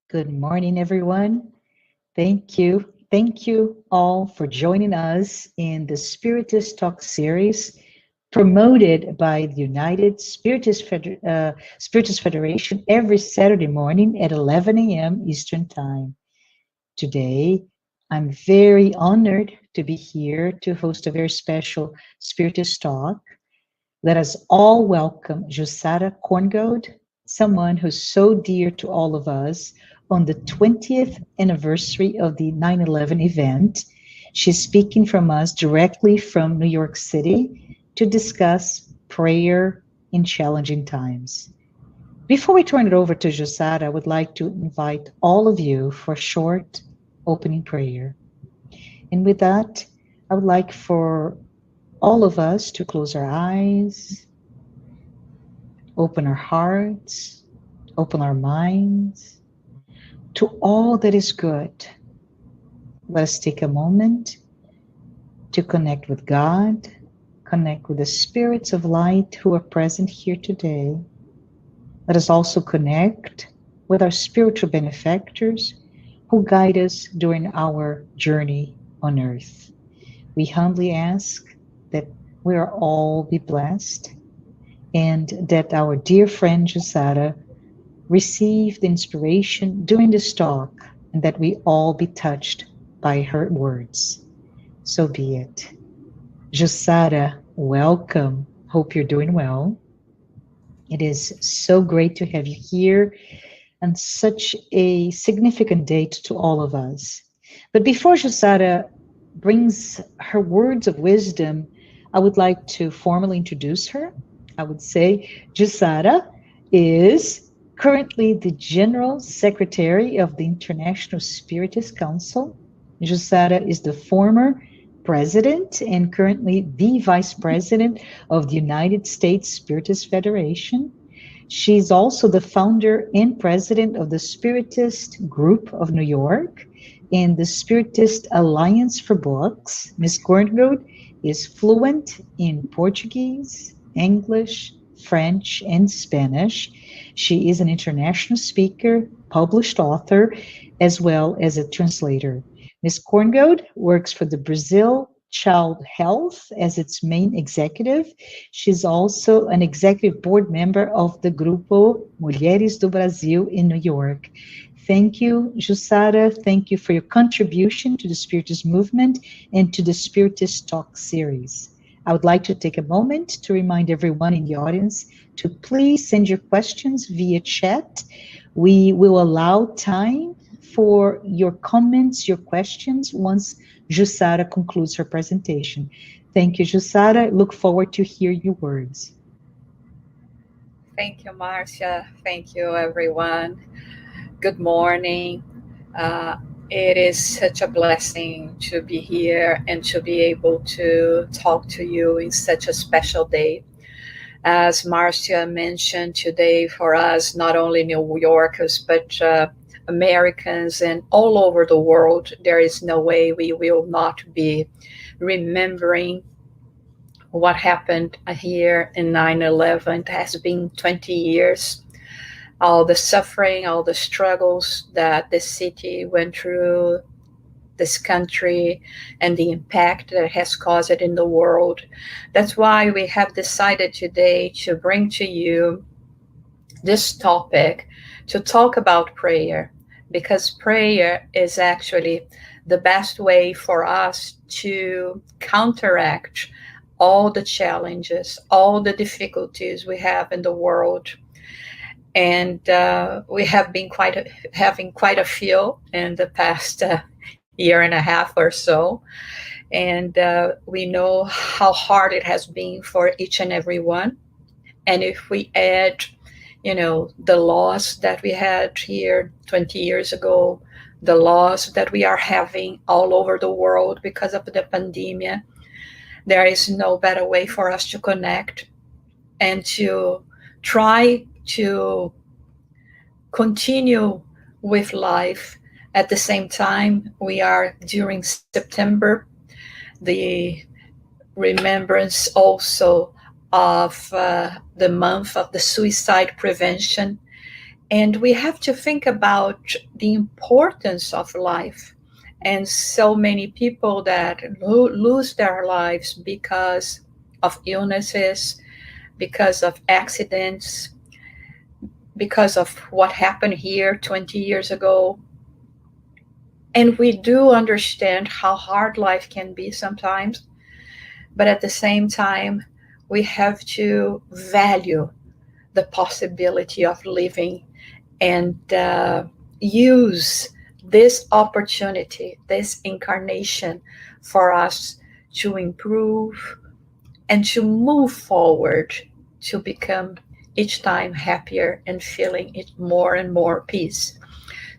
Good morning, everyone. Thank you. Thank you all for joining us in the Spiritist Talk series promoted by the United Spiritist Federation every Saturday morning at 11 a.m. Eastern Time. Today, I'm very honored to be here to host a very special Spiritist Talk. Let us all welcome JUSSARA KORNGOLD, someone who's so dear to all of us, on the 20th anniversary of the 9/11 event. She's speaking from us directly from New York City to discuss prayer in challenging times. Before we turn it over to JUSSARA, I would like to invite all of you for a short opening prayer. And with that, I would like for all of us to close our eyes, open our hearts, open our minds to all that is good. Let us take a moment to connect with God, connect with the spirits of light who are present here today. Let us also connect with our spiritual benefactors who guide us during our journey on earth. We humbly ask that we are all be blessed and that our dear friend JUSSARA receive the inspiration during this talk and that we all be touched by her words. So be it. JUSSARA, welcome. Hope you're doing well. It is so great to have you here and such a significant date to all of us. But before JUSSARA brings her words of wisdom, I would like to formally introduce her. I would say JUSSARA is currently the General Secretary of the International Spiritist Council. JUSSARA is the former President and currently the Vice President of the United States Spiritist Federation. She's also the founder and president of the Spiritist Group of New York and the Spiritist Alliance for Books. Ms. KORNGOLD is fluent in Portuguese, English, French, and Spanish. She is an international speaker, published author, as well as a translator. Ms. KORNGOLD works for the Brazil Child Health as its main executive. She's also an executive board member of the Grupo Mulheres do Brasil in New York. Thank you, JUSSARA. Thank you for your contribution to the Spiritist movement and to the Spiritist Talk series. I would like to take a moment to remind everyone in the audience to please send your questions via chat. We will allow time for your comments, your questions, once JUSSARA concludes her presentation. Thank you, JUSSARA. Look forward to hear your words. Thank you, Marcia. Thank you, everyone. Good morning. It is such a blessing to be here and to be able to talk to you in such a special day. As Marcia mentioned today, for us, not only New Yorkers, but Americans and all over the world, there is no way we will not be remembering what happened here in 9/11. It has been 20 years. All the suffering, all the struggles that the city went through, this country, and the impact that it has caused in the world. That's why we have decided today to bring to you this topic, to talk about prayer. because prayer is actually the best way for us to counteract all the challenges, all the difficulties we have in the world. And we have been having quite a few in the past year and a half or so. And we know how hard it has been for each and every one. And if we add, the loss that we had here 20 years ago, the loss that we are having all over the world because of the pandemic, there is no better way for us to connect and to try to continue with life. At the same time, we are during September, the remembrance also of the month of the suicide prevention. And we have to think about the importance of life. And so many people that lose their lives because of illnesses, because of accidents, because of what happened here 20 years ago. And we do understand how hard life can be sometimes. But at the same time, we have to value the possibility of living and use this opportunity, this incarnation, for us to improve and to move forward, to become each time happier and feeling it more and more peace.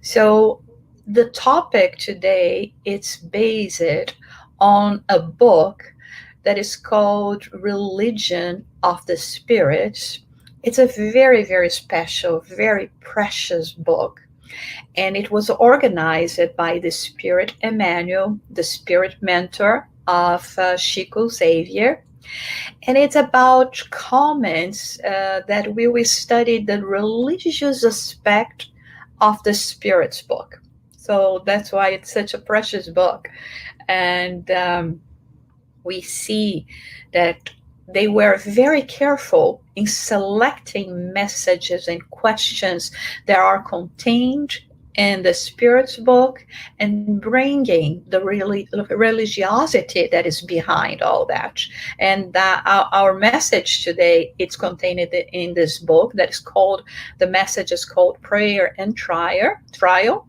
So the topic today, it's based on a book that is called Religion of the Spirits. It's a very, very special, very precious book. And it was organized by the Spirit Emmanuel, the Spirit mentor of Chico Xavier. And it's about comments that we will study the religious aspect of the Spirit's book. So that's why it's such a precious book. And we see that they were very careful in selecting messages and questions that are contained in the Spirit's book and bringing the religiosity that is behind all that. And our message today, it's contained in this book that is called, the message is called Prayer and Trial.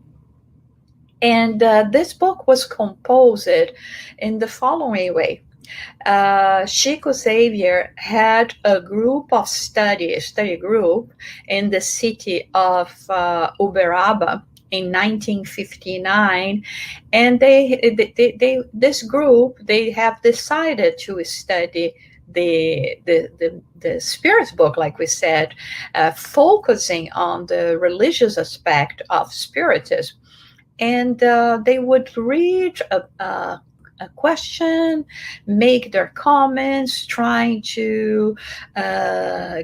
And this book was composed in the following way. Chico Xavier had a group of study group in the city of Uberaba in 1959, and this group, they have decided to study the Spirit's book, like we said, focusing on the religious aspect of Spiritism. And they would read a question, make their comments, trying to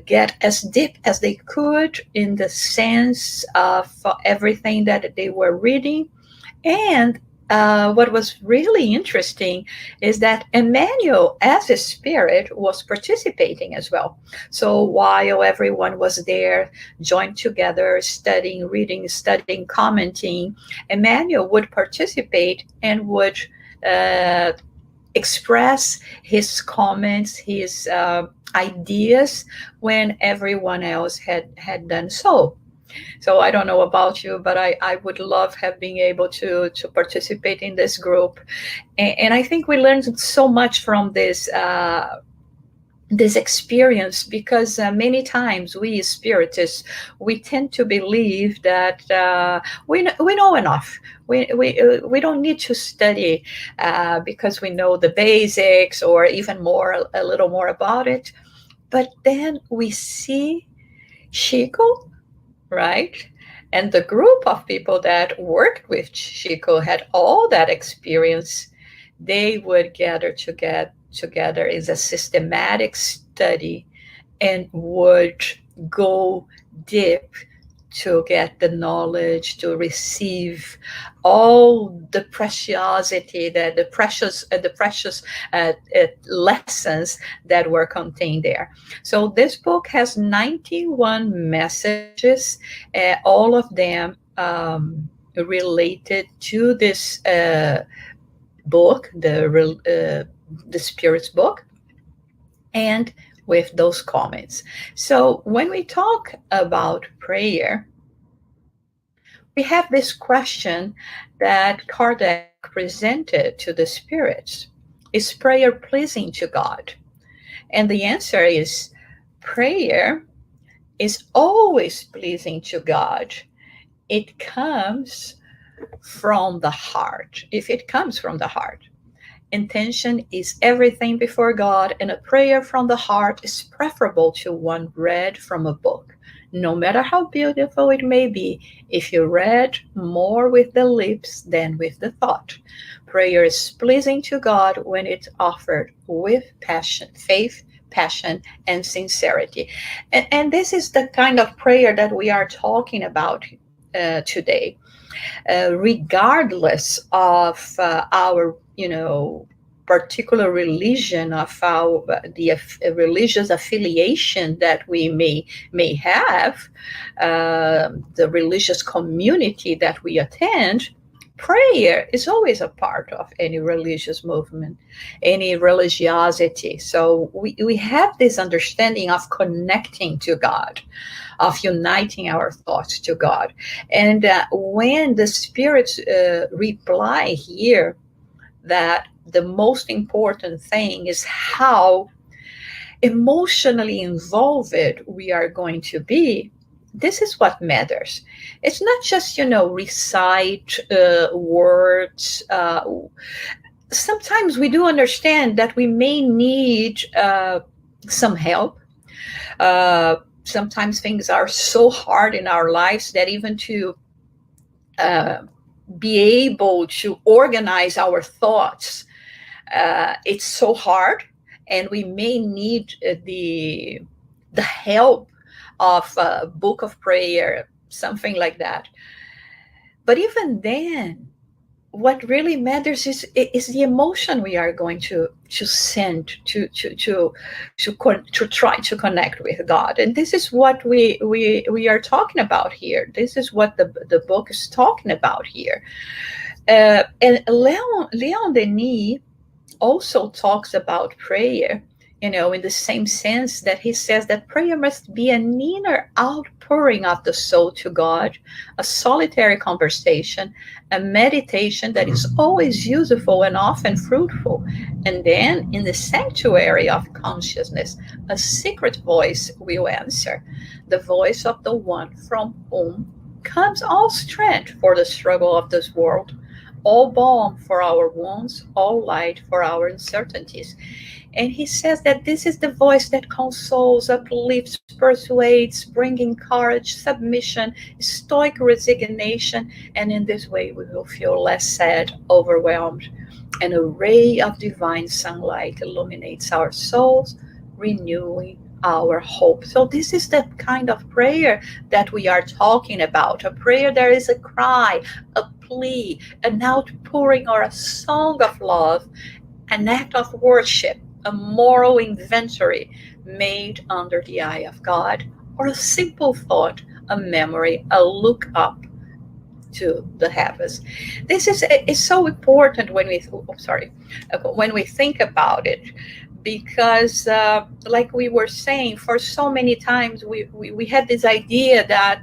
get as deep as they could in the sense of everything that they were reading. And what was really interesting is that Emmanuel, as a spirit, was participating as well. So while everyone was there, joined together, studying, reading, studying, commenting, Emmanuel would participate and would express his comments, his ideas, when everyone else had done so. So I don't know about you, but I would love have been able to participate in this group. And I think we learned so much from this experience, because many times we spiritists, we tend to believe that we know enough. We don't need to study because we know the basics or even a little more about it. But then we see Chico, right? And the group of people that worked with Chico had all that experience. They would gather together as a systematic study and would go deep to get the knowledge, to receive all the preciosity, the precious lessons that were contained there. So this book has 91 messages, all of them related to this book, the Spirit's book, and with those comments. So when we talk about prayer, we have this question that Kardec presented to the spirits. Is prayer pleasing to God? And the answer is, prayer is always pleasing to God. It comes from the heart. If it comes from the heart, intention is everything before God, and a prayer from the heart is preferable to one read from a book. No matter how beautiful it may be, if you read more with the lips than with the thought. Prayer is pleasing to God when it's offered with passion, faith, passion, and sincerity. And this is the kind of prayer that we are talking about today. Regardless of our, particular religion, of the religious affiliation that we may have, the religious community that we attend, prayer is always a part of any religious movement, any religiosity. So we have this understanding of connecting to God, of uniting our thoughts to God. And when the spirits reply here that the most important thing is how emotionally involved we are going to be, this is what matters. It's not just, recite words. Sometimes we do understand that we may need some help. Sometimes things are so hard in our lives that even to be able to organize our thoughts, it's so hard, and we may need the help of a book of prayer, something like that. But even then, what really matters is the emotion we are going to send to try to connect with God. And this is what we are talking about here. This is what the book is talking about here. And Leon Denis also talks about prayer, in the same sense that he says that prayer must be an inner outpouring of the soul to God, a solitary conversation, a meditation that is always useful and often fruitful. And then in the sanctuary of consciousness, a secret voice will answer, the voice of the one from whom comes all strength for the struggle of this world, all balm for our wounds, all light for our uncertainties. And he says that this is the voice that consoles, uplifts, persuades, bringing courage, submission, stoic resignation. And in this way, we will feel less sad, overwhelmed. And a ray of divine sunlight illuminates our souls, renewing our hope. So this is the kind of prayer that we are talking about. A prayer, there is a cry, a plea, an outpouring, or a song of love, an act of worship, a moral inventory made under the eye of God, or a simple thought, a memory, a look up to the heavens. This is so important when we think about it, because like we were saying, for so many times we had this idea that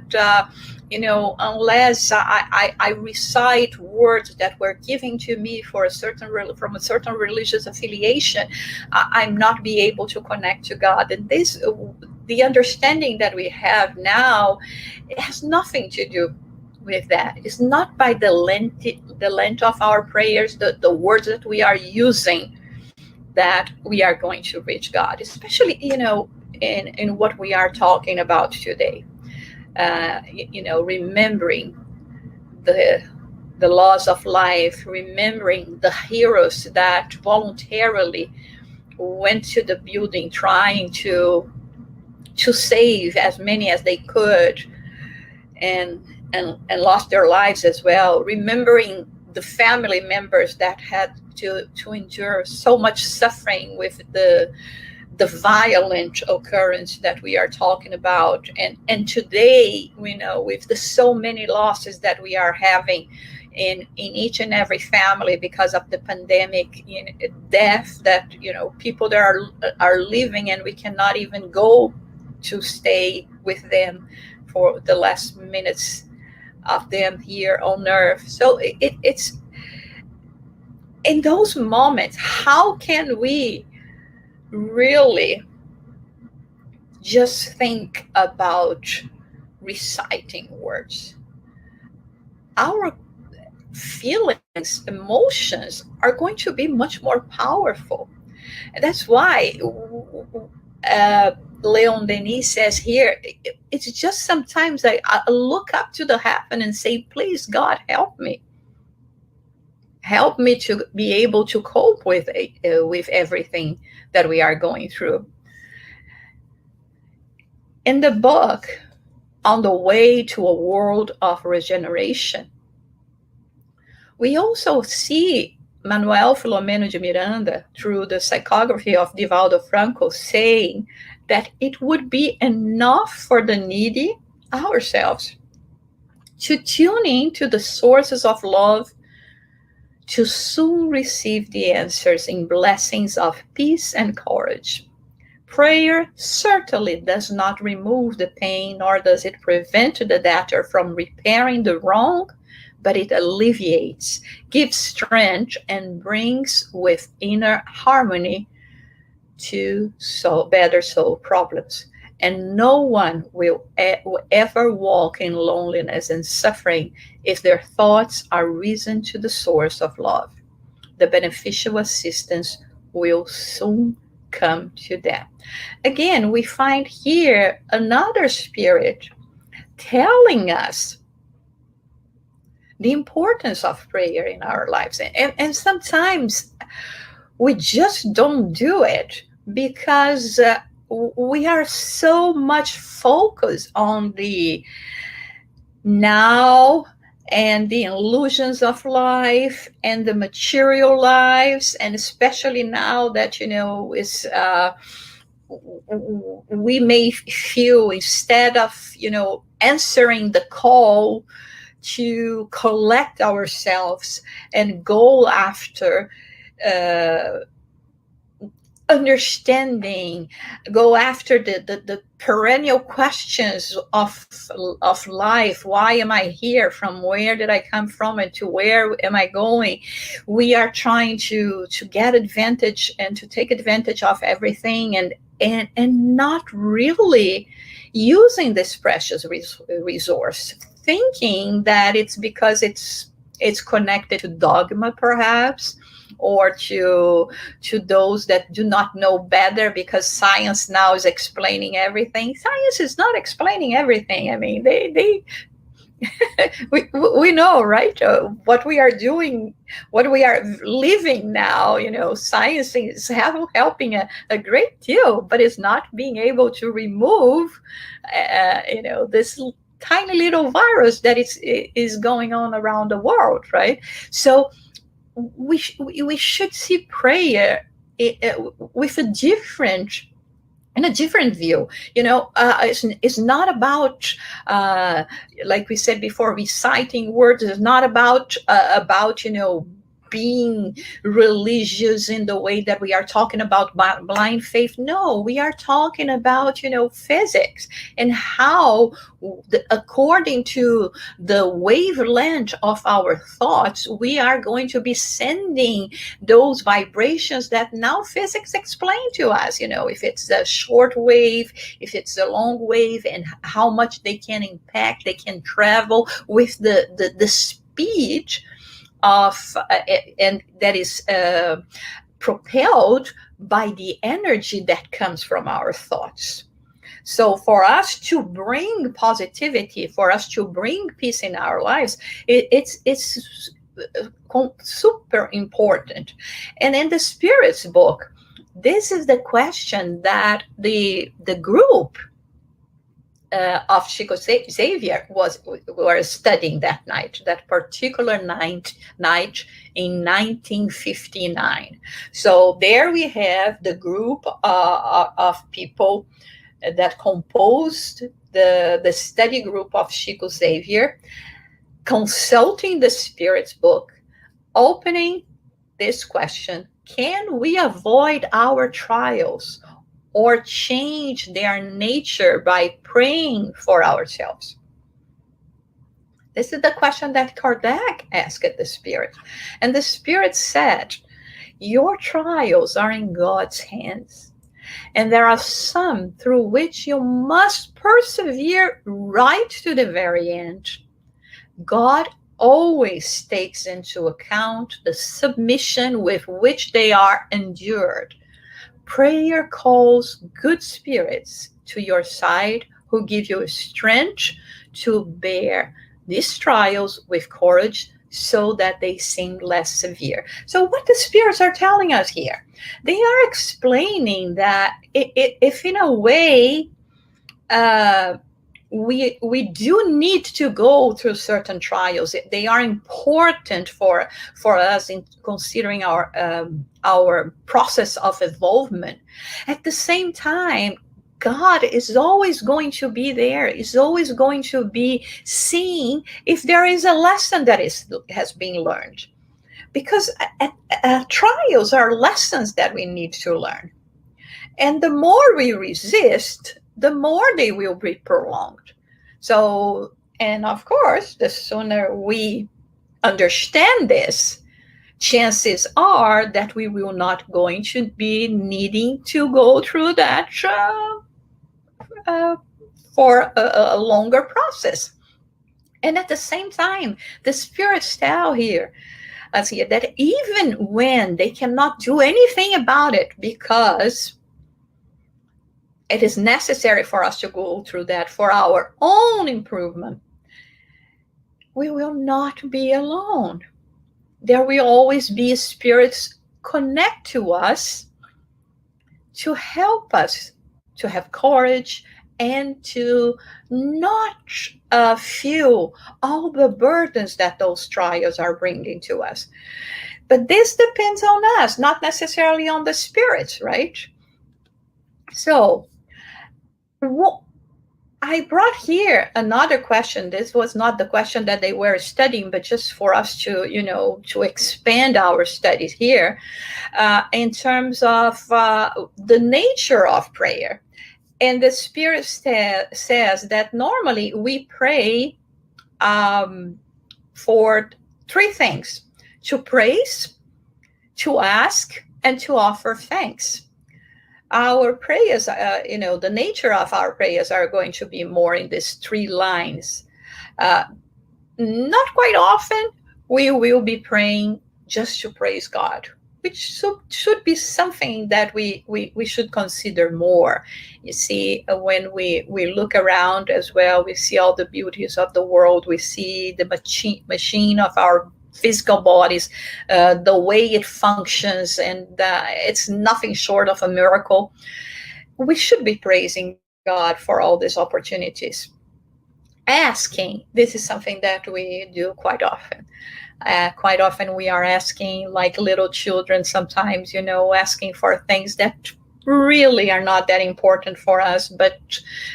unless I recite words that were given to me from a certain religious affiliation, I'm not be able to connect to God. And the understanding that we have now, it has nothing to do with that. It's not by the length of our prayers, the words that we are using, that we are going to reach God, especially in what we are talking about today. Remembering the laws of life, remembering the heroes that voluntarily went to the building trying to save as many as they could, and lost their lives as well. Remembering the family members that had to endure so much suffering with the the violent occurrence that we are talking about. And today, we know, with the so many losses that we are having in each and every family because of the pandemic, death, that people that are living, and we cannot even go to stay with them for the last minutes of them here on earth. So it's in those moments, how can we really just think about reciting words? Our feelings, emotions are going to be much more powerful. And that's why Leon Denis says here, it's just sometimes I look up to the heaven and say, please, God, help me. Help me to be able to cope with everything that we are going through. In the book, On the Way to a World of Regeneration, we also see Manuel Filomeno de Miranda, through the psychography of Divaldo Franco, saying that it would be enough for the needy, ourselves, to tune in to the sources of love, to soon receive the answers in blessings of peace and courage. Prayer certainly does not remove the pain, nor does it prevent the debtor from repairing the wrong, but it alleviates, gives strength, and brings with inner harmony to better solve problems. And no one will ever walk in loneliness and suffering if their thoughts are risen to the source of love. The beneficial assistance will soon come to them. Again, we find here another spirit telling us the importance of prayer in our lives. And sometimes we just don't do it because we are so much focused on the now and the illusions of life and the material lives, and especially now that is we may feel, instead of answering the call to collect ourselves and go after understanding, go after the perennial questions of life. Why am I here? From where did I come from, and to where am I going? We are trying to get advantage and to take advantage of everything, and not really using this precious resource, thinking that it's because it's connected to dogma, perhaps, or to those that do not know better, because science now is explaining everything. Science is not explaining everything. I mean, they we know, right? What we are doing, what we are living now, science is helping a great deal, but it's not being able to remove, this tiny little virus that is going on around the world, right? So we should see prayer with a different view. It's not about, like we said before, reciting words. It's not about being religious in the way that we are talking about blind faith. No, we are talking about, physics, and how, according to the wavelength of our thoughts, we are going to be sending those vibrations that now physics explain to us, if it's a short wave, if it's a long wave, and how much they can impact, they can travel with the speed of and that is propelled by the energy that comes from our thoughts. So for us to bring positivity, for us to bring peace in our lives, it's super important. And in the Spirit's book, this is the question that the group of Chico Xavier were studying that night, that particular night in 1959. So there we have the group of people that composed the study group of Chico Xavier, consulting the Spirit's book, opening this question: can we avoid our trials or change their nature by praying for ourselves? This is the question that Kardec asked the Spirit. And the Spirit said, your trials are in God's hands, and there are some through which you must persevere right to the very end. God always takes into account the submission with which they are endured. Prayer calls good spirits to your side who give you strength to bear these trials with courage so that they seem less severe. So what the spirits are telling us here, they are explaining that if in a way we do need to go through certain trials, they are important for us in considering our process of evolvement. At the same time, God is always going to be there, is always going to be seeing if there is a lesson that has been learned. Because trials are lessons that we need to learn. And the more we resist, the more they will be prolonged. So, and of course, the sooner we understand this, chances are that we will not going to be needing to go through that for a longer process. And at the same time, the spirits tell here that even when they cannot do anything about it, because it is necessary for us to go through that for our own improvement, we will not be alone. There will always be spirits connect to us to help us to have courage and to not feel all the burdens that those trials are bringing to us. But this depends on us, not necessarily on the spirits, right? So, I brought here another question. This was not the question that they were studying, but just for us to, to expand our studies here in terms of the nature of prayer. And the Spirit says that normally we pray for three things: to praise, to ask, and to offer thanks. Our prayers, the nature of our prayers are going to be more in these three lines. Not quite often we will be praying just to praise God, which should be something that we should consider more. You see, when we look around as well, we see all the beauties of the world. We see the machine of our physical bodies, the way it functions, and it's nothing short of a miracle. We should be praising God for all these opportunities. Asking, this is something that we do quite often. Quite often we are asking like little children sometimes, asking for things that really are not that important for us, but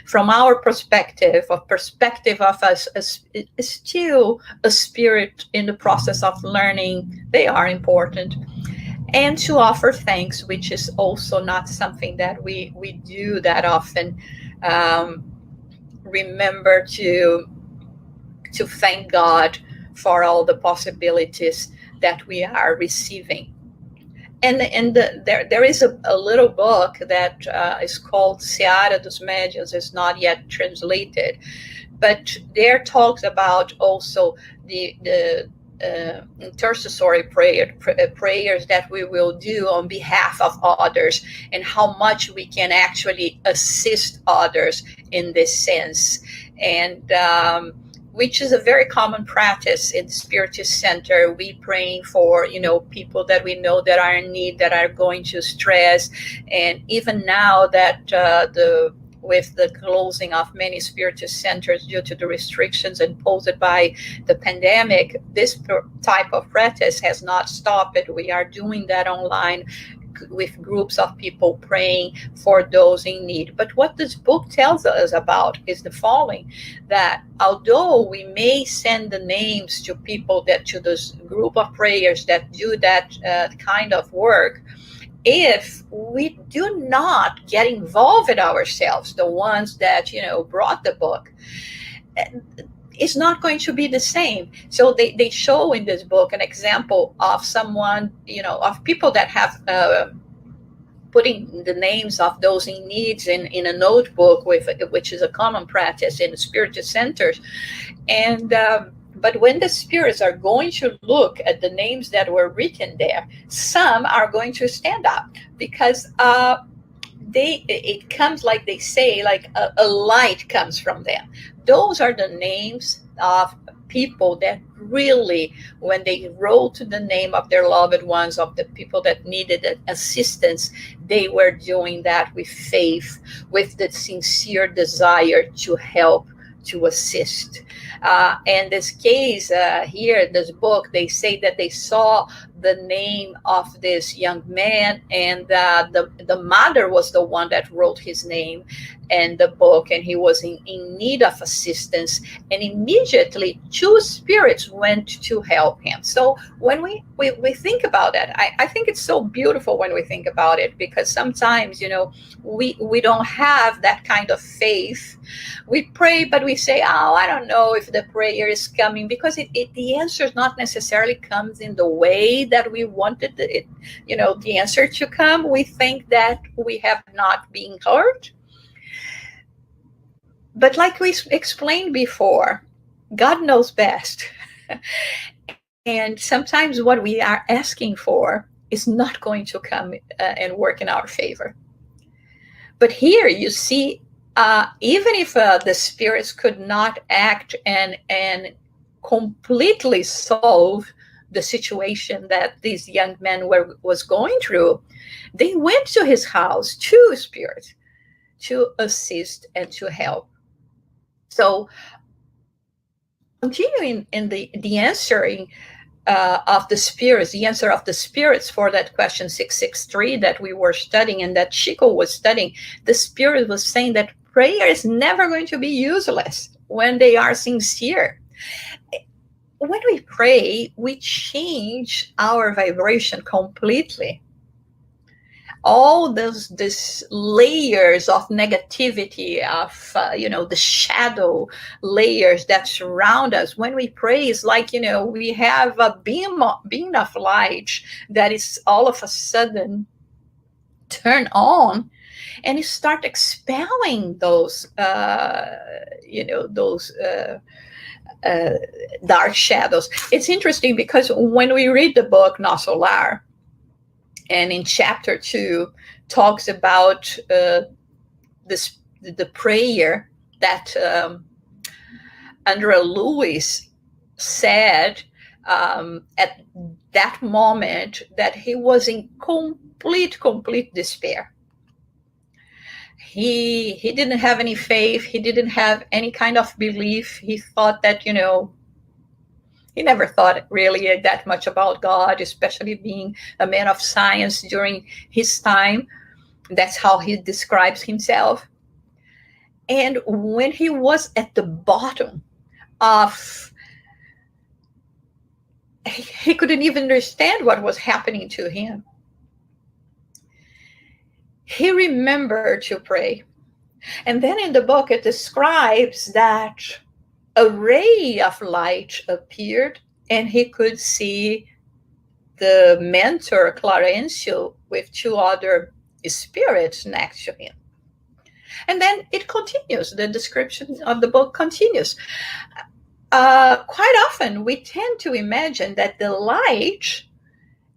from our perspective of us as still a spirit in the process of learning, they are important. And to offer thanks, which is also not something that we do that often. Remember to thank God for all the possibilities that we are receiving. And there is a little book that is called Seara dos Médiuns. It's not yet translated, but there talks about also the intercessory prayers that we will do on behalf of others, and how much we can actually assist others in this sense. And which is a very common practice in the Spiritist Center. We praying for, people that we know that are in need, that are going through stress. And even now that with the closing of many spiritist centers due to the restrictions imposed by the pandemic, this type of practice has not stopped. We are doing that online with groups of people praying for those in need. But what this book tells us about is the following, that although we may send the names to people that to this group of prayers that do that kind of work, if we do not get involved ourselves, the ones that, brought the book, it's not going to be the same. So they show in this book an example of someone, of people that have putting the names of those in needs in a notebook, which is a common practice in the spiritist centers. And but when the spirits are going to look at the names that were written there, some are going to stand up because it comes, like they say, like a light comes from them. Those are the names of people that really, when they wrote the name of their loved ones, of the people that needed assistance, they were doing that with faith, with the sincere desire to help, to assist. And this case here, this book, they say that they saw the name of this young man, and the mother was the one that wrote his name in the book, and he was in need of assistance, and immediately 2 spirits went to help him. So when we think about that, I think it's so beautiful when we think about it, because sometimes, we don't have that kind of faith. We pray, but we say, oh, I don't know if the prayer is coming, because the answer not necessarily comes in the way that we wanted the answer to come. We think that we have not been heard. But like we explained before, God knows best. And sometimes what we are asking for is not going to come and work in our favor. But here you see, even if the spirits could not act and completely solve the situation that this young man was going through, they went to his house, 2 spirits, to assist and to help. So continuing in the answering of the spirits, the answer of the spirits for that question 663 that we were studying and that Chico was studying, the spirit was saying that prayer is never going to be useless when they are sincere. When we pray, we change our vibration completely. All these layers of negativity, of the shadow layers that surround us, when we pray, it's like we have a beam of light that is all of a sudden turn on, and you start expelling those dark shadows. It's interesting because when we read the book No Solar, and in chapter 2 talks about the prayer that Andrea Lewis said at that moment, that he was in complete despair. He didn't have any faith. He didn't have any kind of belief. He thought that, he never thought really that much about God, especially being a man of science during his time. That's how he describes himself. And when he was at the bottom of, he couldn't even understand what was happening to him, he remembered to pray. And then in the book, it describes that a ray of light appeared, and he could see the mentor, Clarencio, with 2 other spirits next to him. And then it continues. The description of the book continues. Quite often, we tend to imagine that the light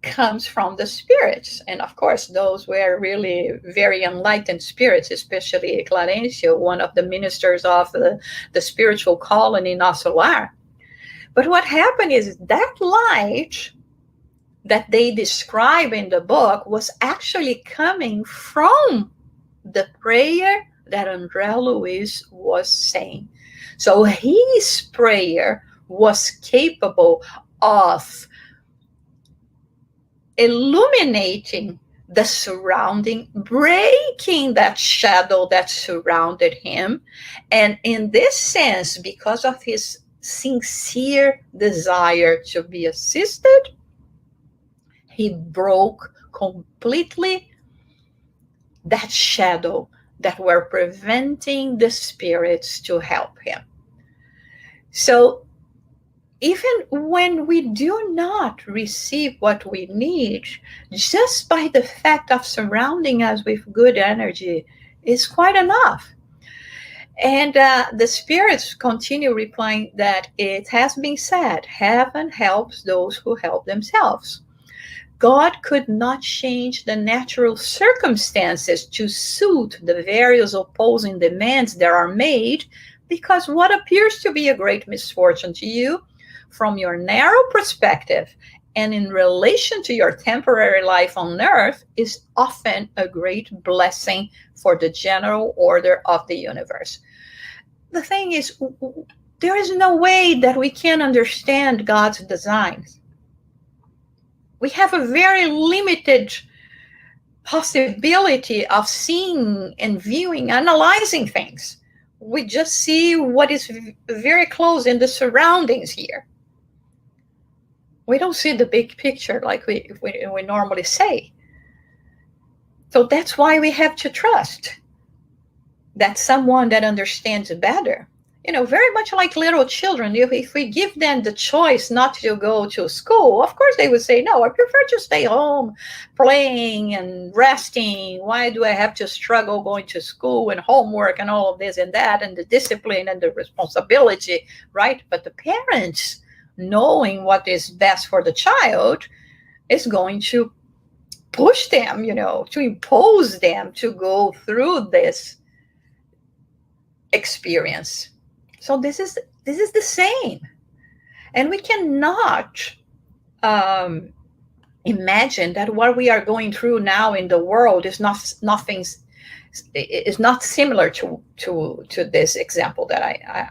comes from the spirits. And of course, those were really very enlightened spirits, especially Clarencio, one of the ministers of the spiritual colony No Solar. But what happened is that light that they describe in the book was actually coming from the prayer that André Luiz was saying. So his prayer was capable of illuminating the surrounding, breaking that shadow that surrounded him. And in this sense, because of his sincere desire to be assisted, he broke completely that shadow that were preventing the spirits to help him. So even when we do not receive what we need, just by the fact of surrounding us with good energy is quite enough. And the spirits continue replying that it has been said, heaven helps those who help themselves. God could not change the natural circumstances to suit the various opposing demands that are made, because what appears to be a great misfortune to you from your narrow perspective and in relation to your temporary life on earth is often a great blessing for the general order of the universe. The thing is, there is no way that we can understand God's designs. We have a very limited possibility of seeing and viewing, analyzing things. We just see what is very close in the surroundings here. We don't see the big picture like we normally say. So that's why we have to trust that someone that understands better. Very much like little children, if we give them the choice not to go to school, of course they would say, no, I prefer to stay home playing and resting. Why do I have to struggle going to school and homework and all of this and that and the discipline and the responsibility, right? But the parents, knowing what is best for the child, is going to push them, to impose them to go through this experience. So this is the same. And we cannot imagine that what we are going through now in the world is not similar to this example that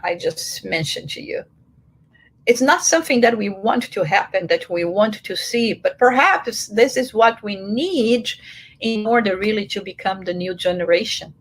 I just mentioned to you. It's not something that we want to happen, that we want to see, but perhaps this is what we need in order really to become the new generation.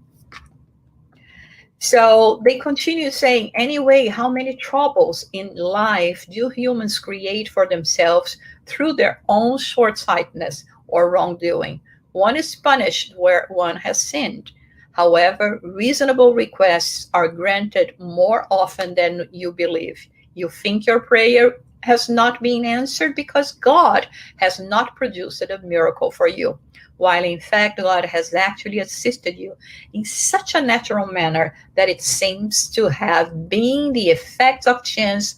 So they continue saying, anyway, how many troubles in life do humans create for themselves through their own short-sightedness or wrongdoing? One is punished where one has sinned. However, reasonable requests are granted more often than you believe. You think your prayer has not been answered because God has not produced a miracle for you, while in fact God has actually assisted you in such a natural manner that it seems to have been the effect of chance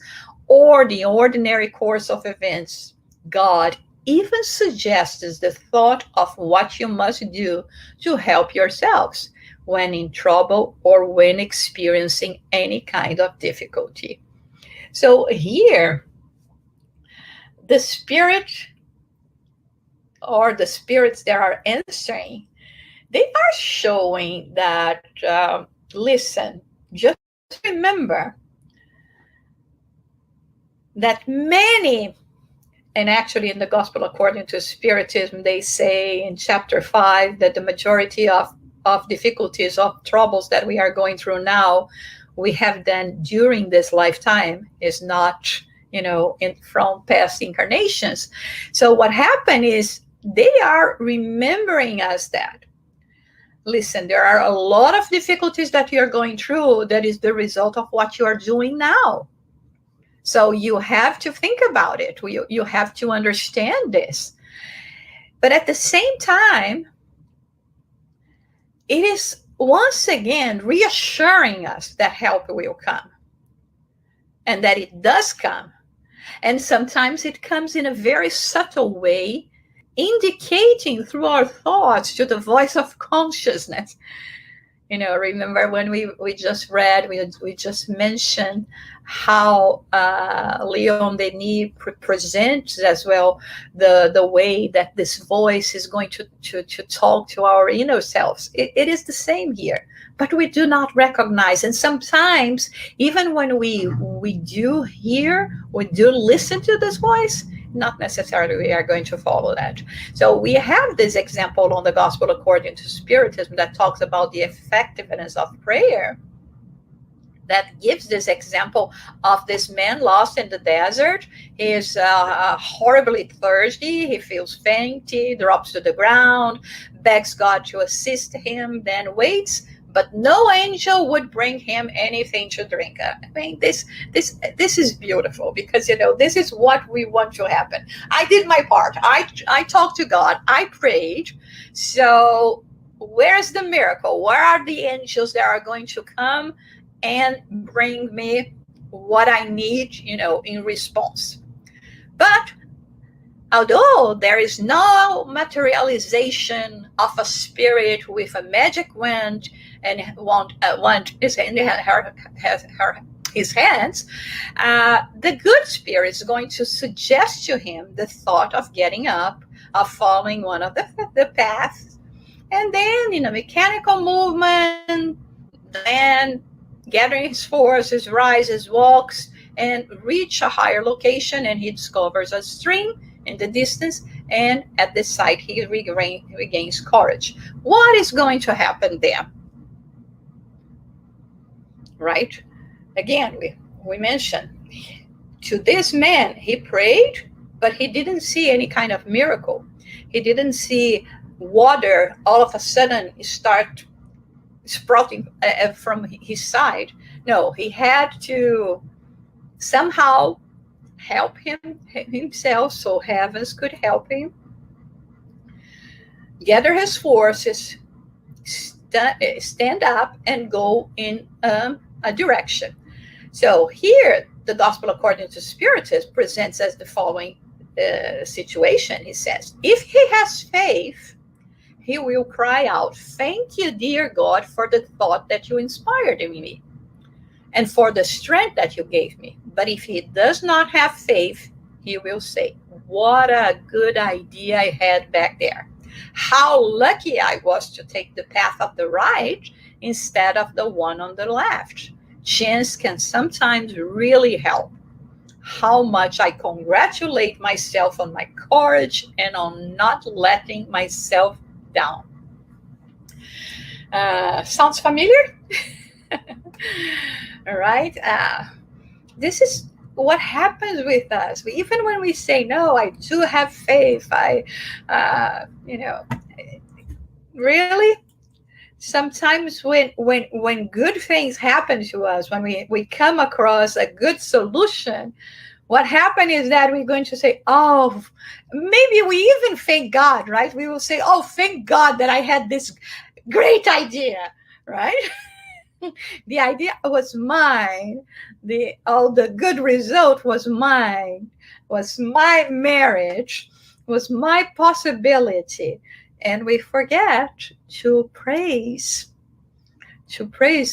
or the ordinary course of events. God even suggests the thought of what you must do to help yourselves when in trouble or when experiencing any kind of difficulty. So here, the spirit or the spirits that are answering, they are showing that, listen, just remember that many, and actually in the Gospel according to Spiritism, they say in chapter 5 that the majority of difficulties, of troubles that we are going through now, we have done during this lifetime, is not, from past incarnations. So what happened is they are remembering us that, listen, there are a lot of difficulties that you are going through that is the result of what you are doing now. So you have to think about it. You have to understand this. But at the same time, it is once again reassuring us that help will come and that it does come. And sometimes it comes in a very subtle way, indicating through our thoughts to the voice of consciousness. Remember when we just read, we just mentioned how Leon Denis presents as well the way that this voice is going to talk to our inner selves. It is the same here. but we do not recognize. And sometimes, even when we do hear, we do listen to this voice, not necessarily we are going to follow that. So we have this example on the Gospel according to Spiritism that talks about the effectiveness of prayer, that gives this example of this man lost in the desert. He is horribly thirsty. He feels fainty, drops to the ground, begs God to assist him, then waits, but no angel would bring him anything to drink. I mean, this is beautiful, because, you know, this is what we want to happen. I did my part. I talked to God. I prayed. So where's the miracle? Where are the angels that are going to come and bring me what I need, you know, in response? But although there is no materialization of a spirit with a magic wand and wand is in his hands, the good spirit is going to suggest to him the thought of getting up, of following one of the paths, and then, in a mechanical movement, then gathering his forces, rises, walks, and reach a higher location, and he discovers a stream in the distance, and at this site he regains courage. What is going to happen there? Right? Again, we mentioned, to this man, he prayed, but he didn't see any kind of miracle. He didn't see water all of a sudden start sprouting from his side. No, he had to somehow help himself, so heavens could help him gather his forces, stand up, and go in a direction. So here, the Gospel according to Spiritism presents us the following situation. He says, if he has faith, he will cry out, "Thank you, dear God, for the thought that you inspired in me and for the strength that you gave me." But if he does not have faith, he will say, "What a good idea I had back there. How lucky I was to take the path of the right instead of the one on the left. Chance can sometimes really help. How much I congratulate myself on my courage and on not letting myself down." Sounds familiar? All right. This is what happens with us. Even when we say, "No, I do have faith," really, sometimes when good things happen to us, when we come across a good solution, what happens is that we're going to say, "Oh," maybe we even thank God, right? We will say, "Oh, thank God that I had this great idea," right? The idea was mine. The good result was mine, was my marriage, was my possibility. And we forget to praise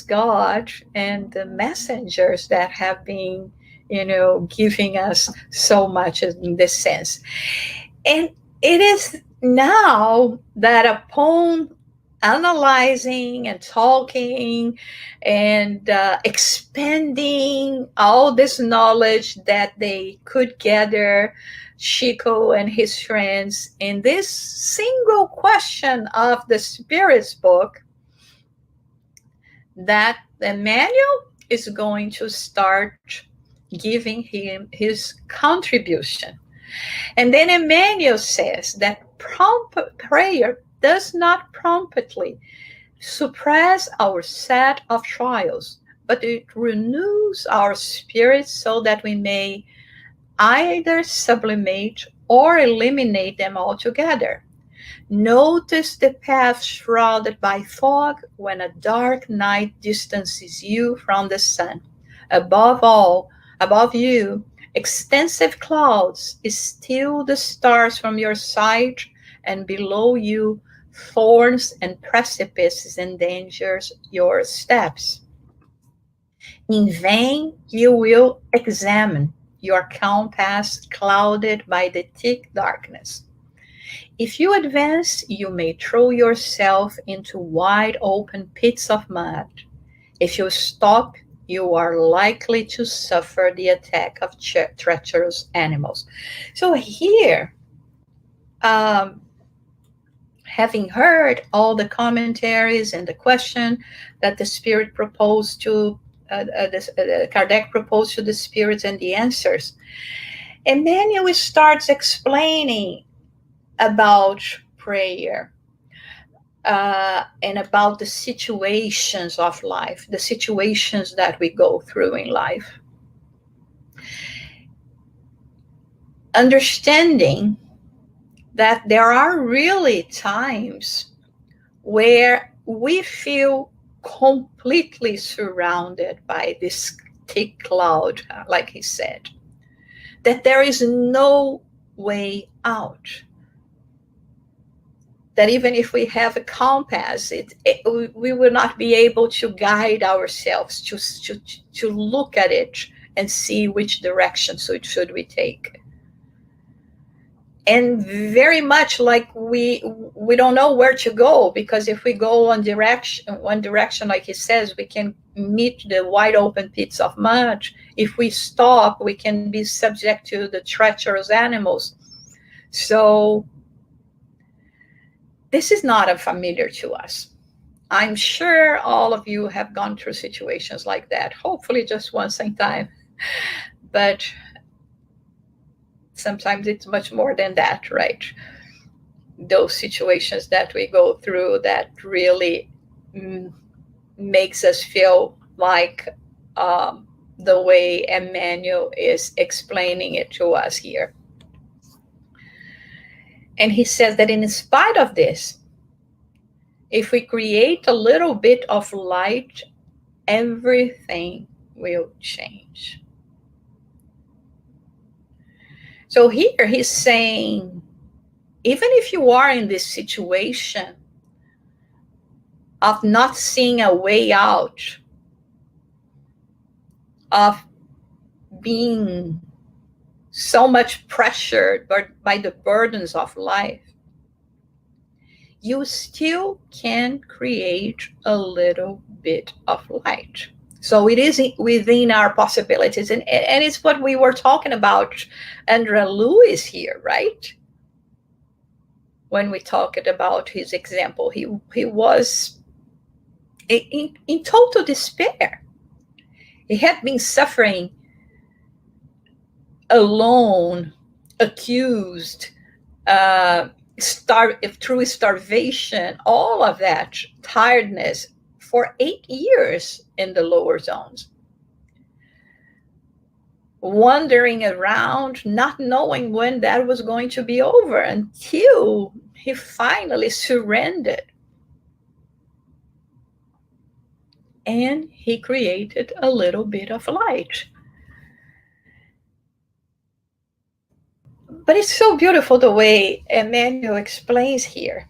God and the messengers that have been, giving us so much in this sense. And it is now that upon analyzing and talking and expanding all this knowledge that they could gather, Chico and his friends, in this single question of the Spirit's book, that Emmanuel is going to start giving him his contribution. And then Emmanuel says that prompt prayer does not promptly suppress our set of trials, but it renews our spirits so that we may either sublimate or eliminate them altogether. Notice the path shrouded by fog when a dark night distances you from the sun. Above you, extensive clouds steal the stars from your sight, and below you, thorns and precipices endangers your steps. In vain you will examine your compass clouded by the thick darkness. If you advance, you may throw yourself into wide open pits of mud. If you stop, you are likely to suffer the attack of treacherous animals. So here, having heard all the commentaries and the question that the Spirit proposed to, Kardec proposed to the Spirit and the answers, Emmanuel starts explaining about prayer, and about the situations of life, the situations that we go through in life. Understanding that there are really times where we feel completely surrounded by this thick cloud, like he said, that there is no way out. That even if we have a compass, we will not be able to guide ourselves, to look at it and see which direction should we take. And very much like we don't know where to go, because if we go one direction, like he says, we can meet the wide open pits of mud. If we stop, we can be subject to the treacherous animals. So this is not unfamiliar to us. I'm sure all of you have gone through situations like that, hopefully just once in time. But sometimes it's much more than that, right? Those situations that we go through that really makes us feel like the way Emmanuel is explaining it to us here. And he says that in spite of this, if we create a little bit of light, everything will change. So here he's saying, even if you are in this situation of not seeing a way out, of being so much pressured by the burdens of life, you still can create a little bit of light. So it is within our possibilities. And it's what we were talking about, Andrea Lewis here, right? When we talked about his example, he was in total despair. He had been suffering alone, accused, through starvation, all of that, tiredness, for 8 years in the lower zones. Wandering around, not knowing when that was going to be over, until he finally surrendered. And he created a little bit of light. But it's so beautiful the way Emmanuel explains here.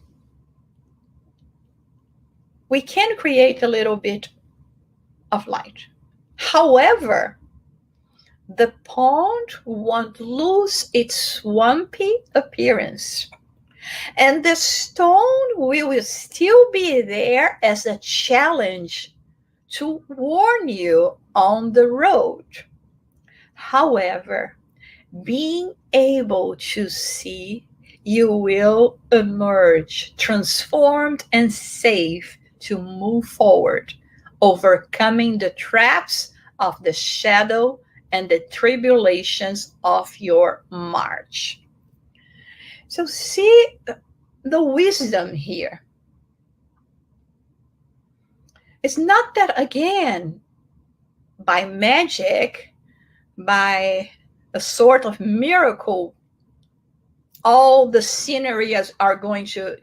We can create a little bit of light. However, the pond won't lose its swampy appearance, and the stone will still be there as a challenge to warn you on the road. However, being able to see, you will emerge transformed and safe to move forward, overcoming the traps of the shadow and the tribulations of your march. So see the wisdom here. It's not that, again, by magic, by a sort of miracle, all the scenarios are going to,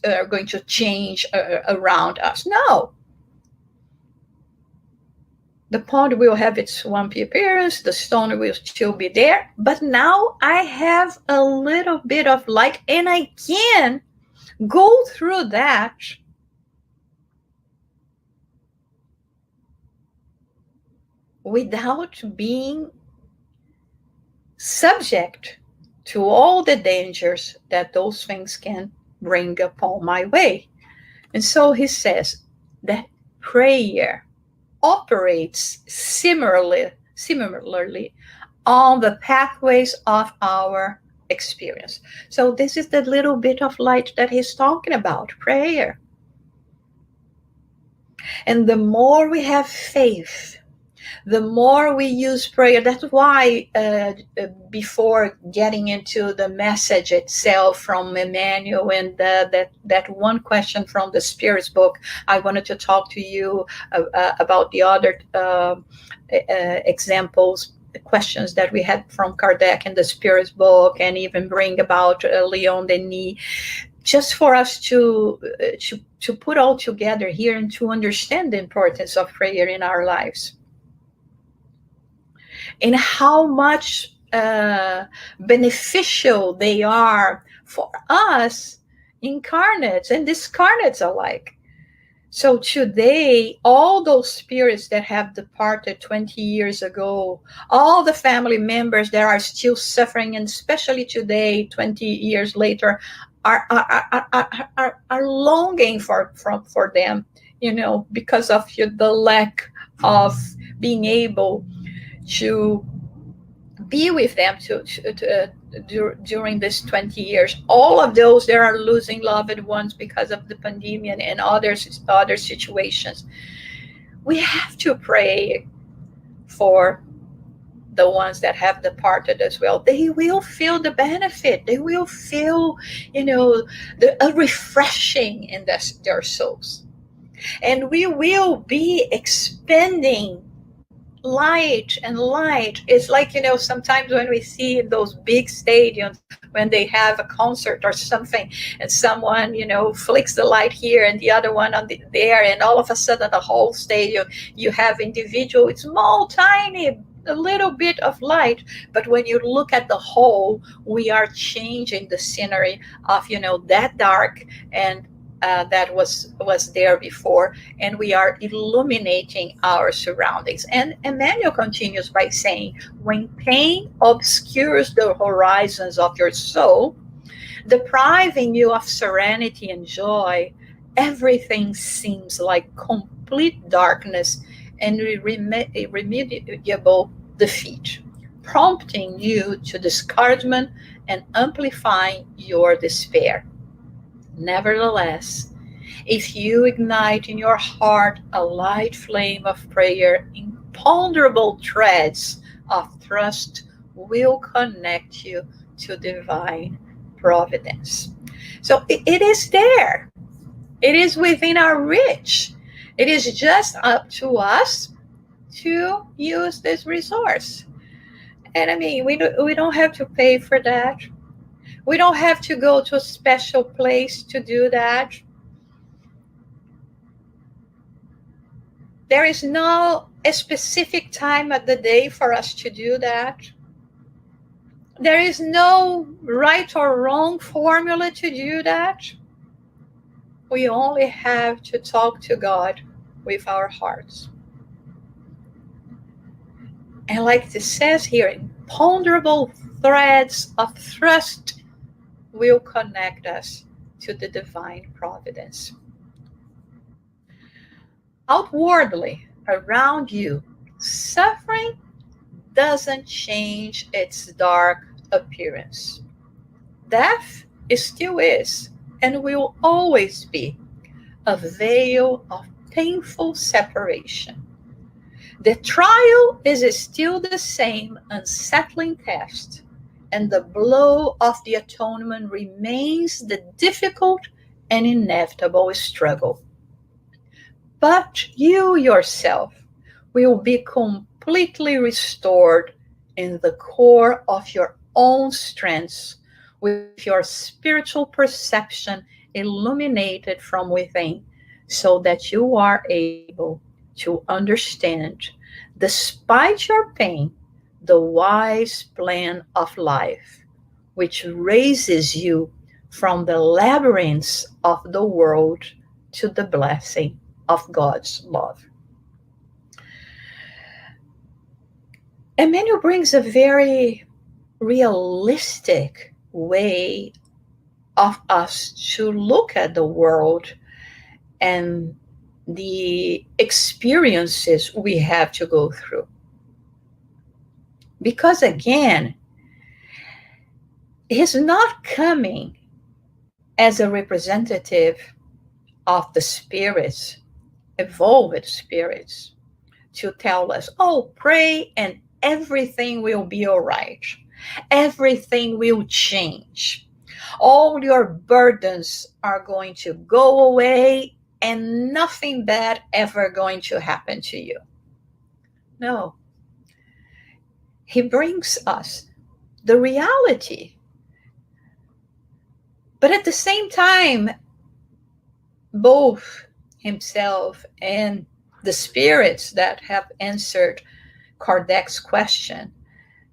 are going to change around us. No. The pond will have its swampy appearance, the stone will still be there, but now I have a little bit of light, and I can go through that without being subject to all the dangers that those things can bring upon my way. And so he says that prayer operates similarly on the pathways of our experience. So this is the little bit of light that he's talking about, prayer. And the more we have faith, the more we use prayer. That's why before getting into the message itself from Emmanuel and that one question from the Spirit's book, I wanted to talk to you about the other examples, questions that we had from Kardec in the Spirit's book, and even bring about Leon Denis, just for us to put all together here and to understand the importance of prayer in our lives. And how much beneficial they are for us, incarnates and discarnates alike. So today, all those spirits that have departed 20 years ago, all the family members that are still suffering, and especially today, 20 years later, are longing for them, because of the lack of being able to be with them during this 20 years. All of those that are losing loved ones because of the pandemic and other situations. We have to pray for the ones that have departed as well. They will feel the benefit. They will feel, a refreshing in their souls. And we will be expanding light and light. It's like, sometimes when we see those big stadiums, when they have a concert or something, and someone, flicks the light here and the other one there, and all of a sudden the whole stadium, you have individual, small, tiny, a little bit of light. But when you look at the whole, we are changing the scenery of, that dark and that was there before, and we are illuminating our surroundings. And Emmanuel continues by saying, when pain obscures the horizons of your soul, depriving you of serenity and joy, everything seems like complete darkness and irremediable defeat, prompting you to discouragement and amplifying your despair. Nevertheless, if you ignite in your heart a light flame of prayer, imponderable threads of trust will connect you to divine providence. So it is there. It is within our reach. It is just up to us to use this resource. And we don't have to pay for that. We don't have to go to a special place to do that. There is no specific time of the day for us to do that. There is no right or wrong formula to do that. We only have to talk to God with our hearts. And like it says here, imponderable threads of trust will connect us to the divine providence. Outwardly, around you, suffering doesn't change its dark appearance. Death still is and will always be a veil of painful separation. The trial is still the same unsettling test, and the blow of the atonement remains the difficult and inevitable struggle. But you yourself will be completely restored in the core of your own strengths, with your spiritual perception illuminated from within, so that you are able to understand, despite your pain, the wise plan of life, which raises you from the labyrinths of the world to the blessing of God's love. Emmanuel brings a very realistic way of us to look at the world and the experiences we have to go through. Because again, he's not coming as a representative of the spirits, evolved spirits, to tell us, oh, pray and everything will be all right. Everything will change. All your burdens are going to go away and nothing bad ever going to happen to you. No. He brings us the reality. But at the same time, both himself and the spirits that have answered Kardec's question,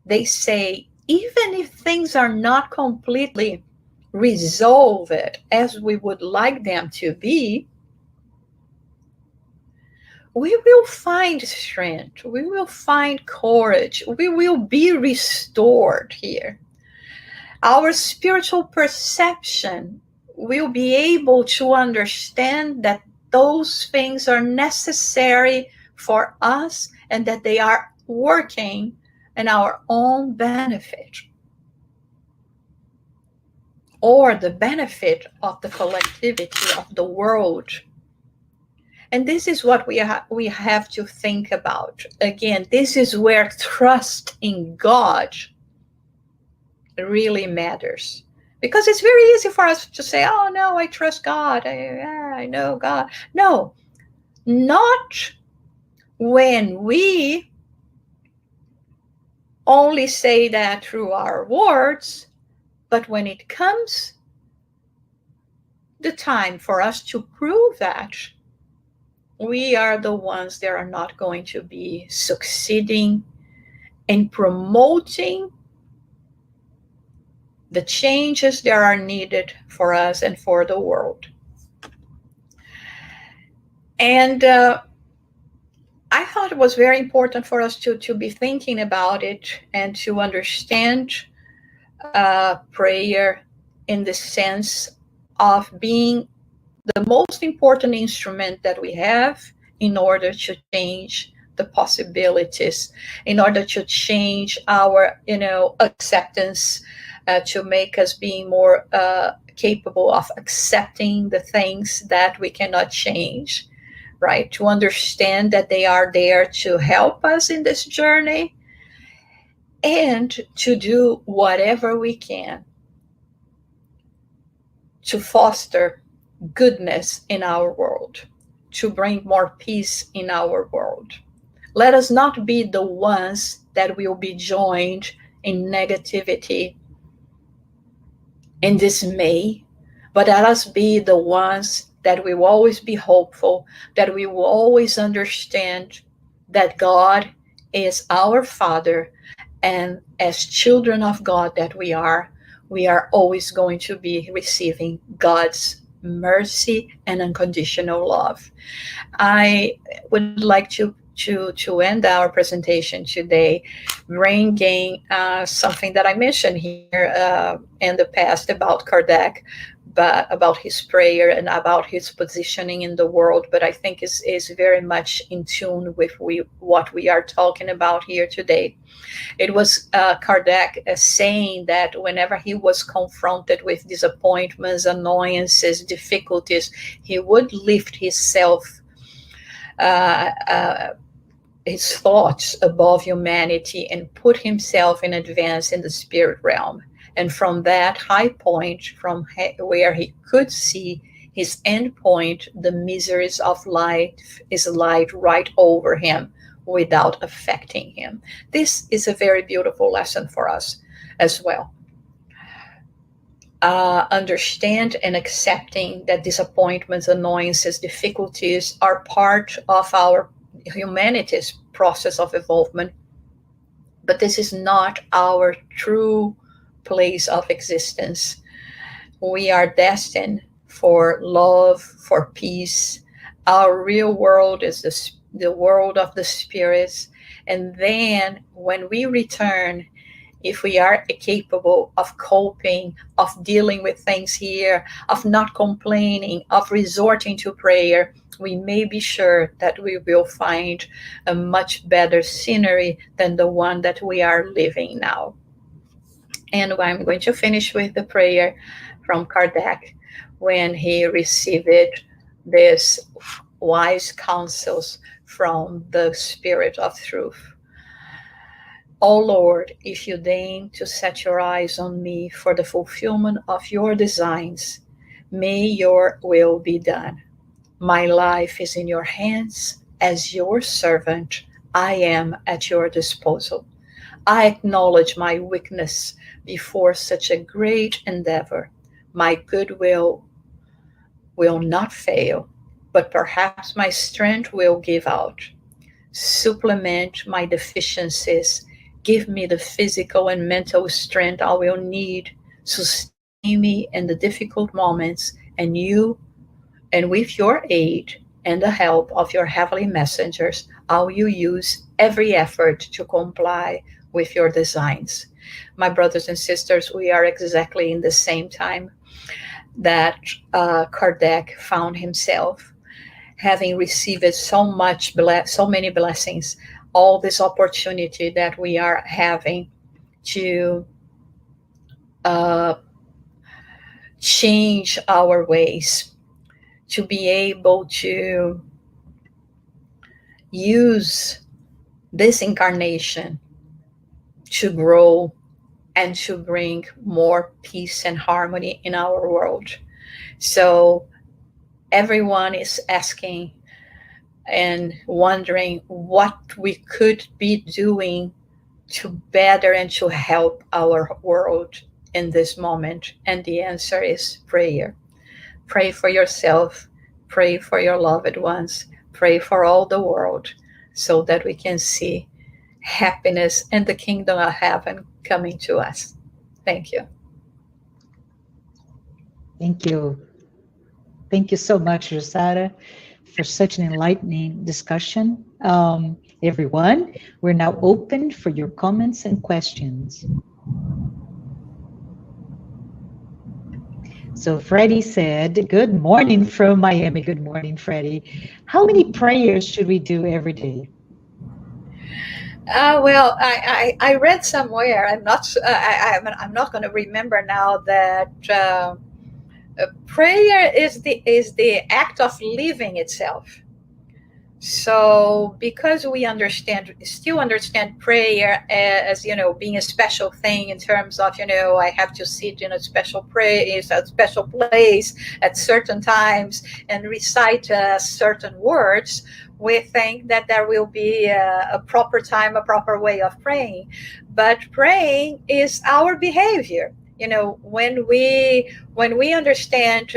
they say, even if things are not completely resolved as we would like them to be, we will find strength, we will find courage, we will be restored here. Our spiritual perception will be able to understand that those things are necessary for us and that they are working in our own benefit or the benefit of the collectivity of the world. And this is what we have to think about. Again, this is where trust in God really matters. Because it's very easy for us to say, oh, no, I trust God. I know God. No, not when we only say that through our words, but when it comes the time for us to prove that, we are the ones that are not going to be succeeding in promoting the changes that are needed for us and for the world. And I thought it was very important for us to be thinking about it and to understand prayer in the sense of being the most important instrument that we have in order to change the possibilities, in order to change our, acceptance, to make us being more capable of accepting the things that we cannot change, right? To understand that they are there to help us in this journey and to do whatever we can to foster goodness in our world, to bring more peace in our world. Let us not be the ones that will be joined in negativity and dismay, but let us be the ones that will always be hopeful, that we will always understand that God is our Father, and as children of God that we are always going to be receiving God's mercy and unconditional love. I would like to end our presentation today bringing something that I mentioned here in the past about Kardec, but about his prayer and about his positioning in the world, but I think is very much in tune with what we are talking about here today. It was Kardec saying that whenever he was confronted with disappointments, annoyances, difficulties, he would lift himself, his thoughts above humanity and put himself in advance in the spirit realm. And from that high point, from where he could see his end point, the miseries of life is light right over him without affecting him. This is a very beautiful lesson for us as well. Understand and accepting that disappointments, annoyances, difficulties are part of our humanity's process of evolvement, but this is not our true place of existence. We are destined for love, for peace. Our real world is the world of the spirits. And then when we return if we are capable of coping, of dealing with things here, of not complaining, of resorting to prayer, we may be sure that we will find a much better scenery than the one that we are living now. And I'm going to finish with the prayer from Kardec when he received this wise counsels from the Spirit of Truth. O Lord, if you deign to set your eyes on me for the fulfillment of your designs, may your will be done. My life is in your hands. As your servant, I am at your disposal. I acknowledge my weakness before such a great endeavor. My goodwill will not fail, but perhaps my strength will give out. Supplement my deficiencies. Give me the physical and mental strength I will need. Sustain me in the difficult moments, and with your aid and the help of your heavenly messengers, I will use every effort to comply with your designs. My brothers and sisters, we are exactly in the same time that Kardec found himself, having received so many blessings, all this opportunity that we are having to change our ways, to be able to use this incarnation to grow and to bring more peace and harmony in our world. So everyone is asking and wondering what we could be doing to better and to help our world in this moment. And the answer is prayer. Pray for yourself, pray for your loved ones, pray for all the world, so that we can see happiness and the kingdom of heaven coming to us. Thank you. Thank you. Thank you so much, JUSSARA, for such an enlightening discussion. Everyone, we're now open for your comments and questions. So Freddie said, good morning from Miami. Good morning, Freddie. How many prayers should we do every day? Well, I read somewhere. I'm not going to remember now that prayer is the act of living itself. So because we still understand prayer as, being a special thing in terms of, I have to sit in a special place at certain times and recite certain words, we think that there will be a proper time, a proper way of praying. But praying is our behavior. When we understand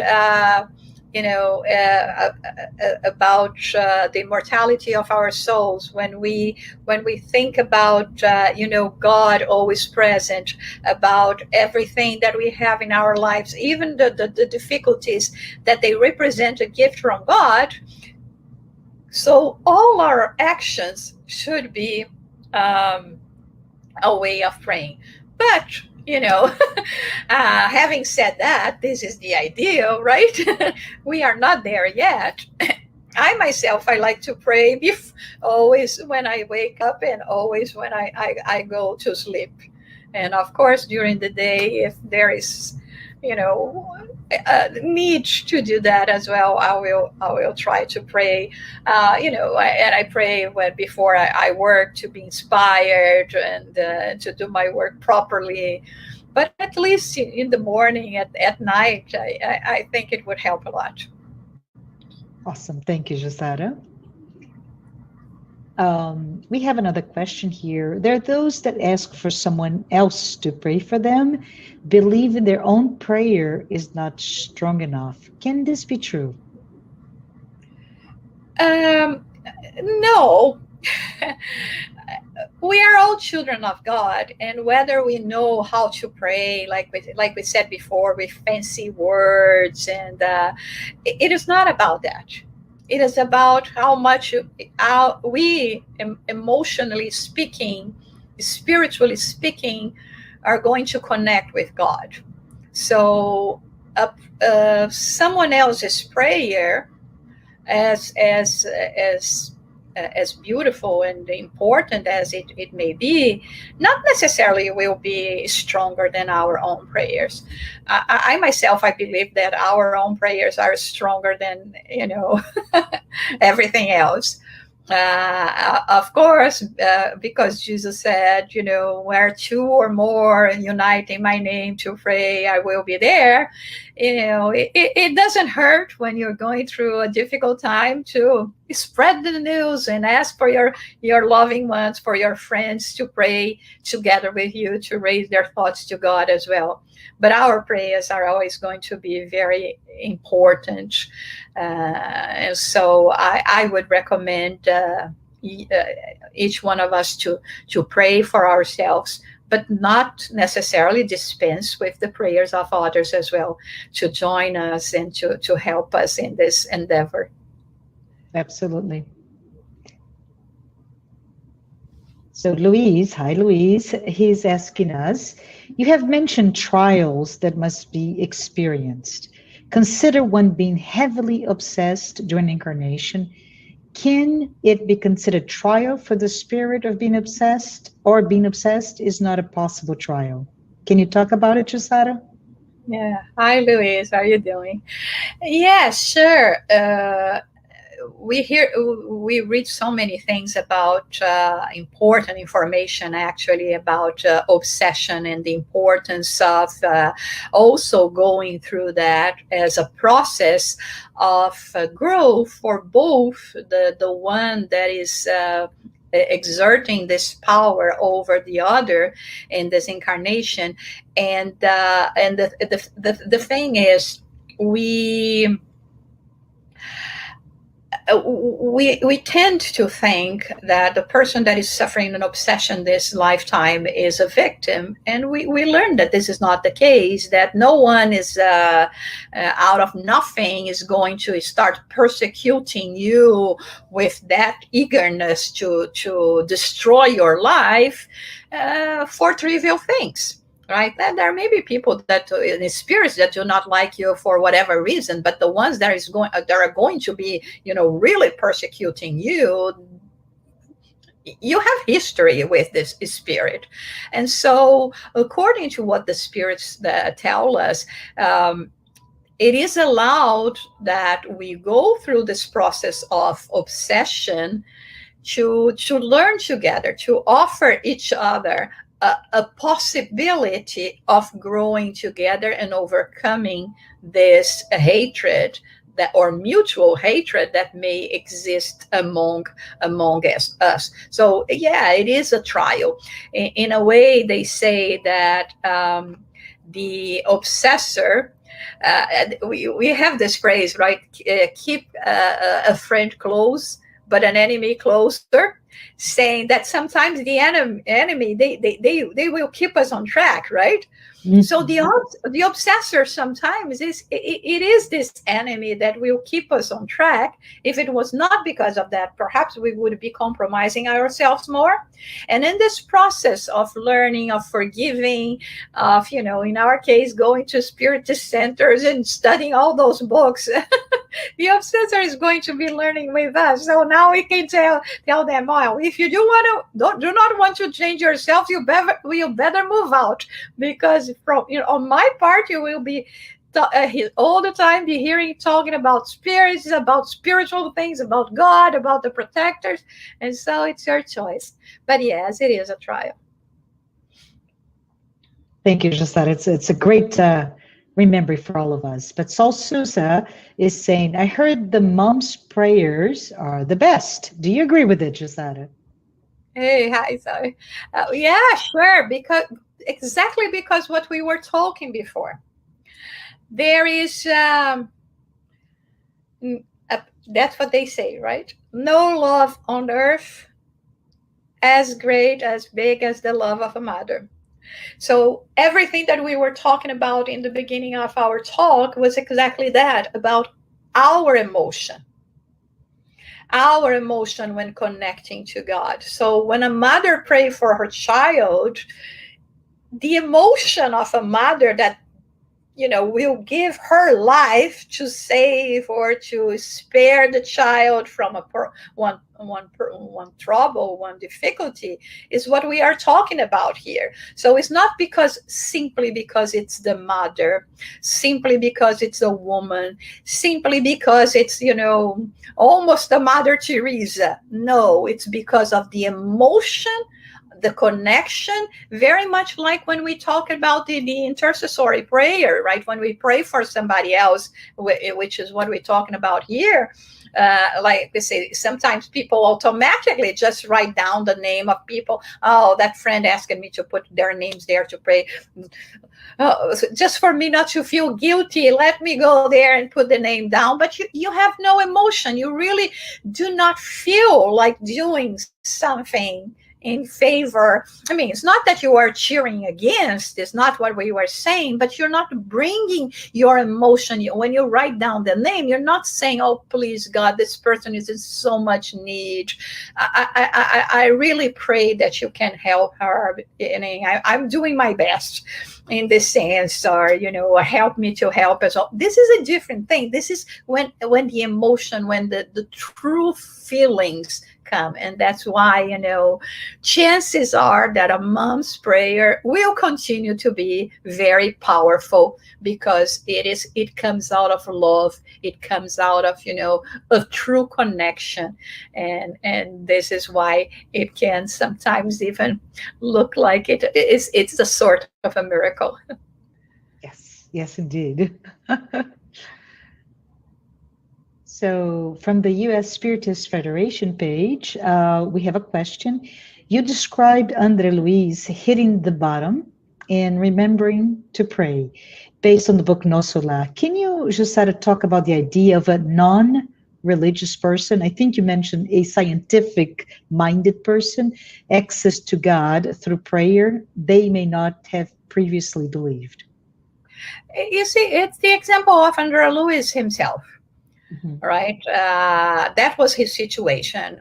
about the immortality of our souls, when we think about God always present, about everything that we have in our lives, even the difficulties that they represent a gift from God. So all our actions should be a way of praying. But having said that, this is the ideal, right? We are not there yet. I myself, I like to pray always when I wake up and always when I go to sleep. And of course, during the day, if there is, need to do that as well, I will try to pray. And I pray before I work, to be inspired and to do my work properly. But at least in the morning, at night, I think it would help a lot. Awesome. Thank you, JUSSARA. We have another question here. There are those that ask for someone else to pray for them, believing their own prayer is not strong enough. Can this be true? No. We are all children of God, and whether we know how to pray, like we said before, with fancy words, and it is not about that. It is about how much we, emotionally speaking, spiritually speaking, are going to connect with God. So someone else's prayer, as beautiful and important as it may be, not necessarily will be stronger than our own prayers. I myself, I believe that our own prayers are stronger than, everything else. Of course, because Jesus said, where two or more unite in my name to pray, I will be there. It doesn't hurt when you're going through a difficult time to spread the news and ask for your loving ones, for your friends to pray together with you, to raise their thoughts to God as well. But our prayers are always going to be very important. And so I would recommend each one of us to pray for ourselves, but not necessarily dispense with the prayers of others as well, to join us and to help us in this endeavor. Absolutely. So Luis, hi Luis, he's asking us, you have mentioned trials that must be experienced. Consider one being heavily obsessed during incarnation. Can it be considered trial for the spirit of being obsessed, or being obsessed is not a possible trial? Can you talk about it, JUSSARA? Yeah. Hi, Luis. How are you doing? Yeah, sure. We read so many things about important information, actually, about obsession and the importance of also going through that as a process of growth for both the one that is exerting this power over the other in this incarnation, and the thing is, we tend to think that the person that is suffering an obsession this lifetime is a victim, and we learn that this is not the case, that no one is out of nothing is going to start persecuting you with that eagerness to destroy your life for trivial things. Right? There may be people that in spirits that do not like you for whatever reason, but the ones that are going to be, really persecuting you, you have history with this spirit. And so, according to what the spirits tell us, it is allowed that we go through this process of obsession to learn together, to offer each other a possibility of growing together and overcoming this hatred or mutual hatred that may exist among us. So yeah, it is a trial. In a way, they say that the obsessor, we have this phrase, right? Keep a friend close, but an enemy closer, saying that sometimes the enemy they will keep us on track, right? Mm-hmm. So the obsessor sometimes it is this enemy that will keep us on track. If it was not because of that, perhaps we would be compromising ourselves more. And in this process of learning, of forgiving, of, in our case, going to spiritist centers and studying all those books, the obsessor is going to be learning with us. So now we can tell them, well, if you do not want to change yourself, you better move out, because from on my part, you will be all the time be hearing talking about spirits, about spiritual things, about God, about the protectors, and so it's your choice. But yes, it is a trial. Thank you, JUSSARA. It's a great remembering for all of us. But Sol Sousa is saying, I heard the mom's prayers are the best. Do you agree with it, JUSSARA? Hey, hi, sorry. Yeah, sure, because what we were talking before. There is, that's what they say, right? No love on earth as great, as big as the love of a mother. So everything that we were talking about in the beginning of our talk was exactly that, about our emotion when connecting to God. So when a mother prays for her child, the emotion of a mother that, will give her life to save or to spare the child from one trouble, one difficulty, is what we are talking about here. So it's not simply because it's the mother, simply because it's a woman, simply because it's, almost a Mother Teresa. No, it's because of the emotion, the connection, very much like when we talk about the intercessory prayer, right? When we pray for somebody else, which is what we're talking about here. Like we say, sometimes people automatically just write down the name of people. Oh, that friend asking me to put their names there to pray. Oh, just for me not to feel guilty, let me go there and put the name down. But you have no emotion. You really do not feel like doing something in favor. I mean, it's not that you are cheering against, it's not what we were saying, but you're not bringing your emotion. When you write down the name, you're not saying, oh, please, God, this person is in so much need. I really pray that you can help her. I'm doing my best in this sense, or, help me to help us all. This is a different thing. This is when the emotion, when the true feelings come. And that's why, chances are that a mom's prayer will continue to be very powerful, because it comes out of love. It comes out of, a true connection. And this is why it can sometimes even look like it's a sort of a miracle. Yes, indeed. So from the U.S. Spiritist Federation page, we have a question. You described Andre Luis hitting the bottom and remembering to pray based on the book No Solar. Can you, Jussara, talk about the idea of a non-religious person? I think you mentioned a scientific-minded person, access to God through prayer they may not have previously believed. You see, it's the example of Andre Luis himself. Mm-hmm. Right. That was his situation.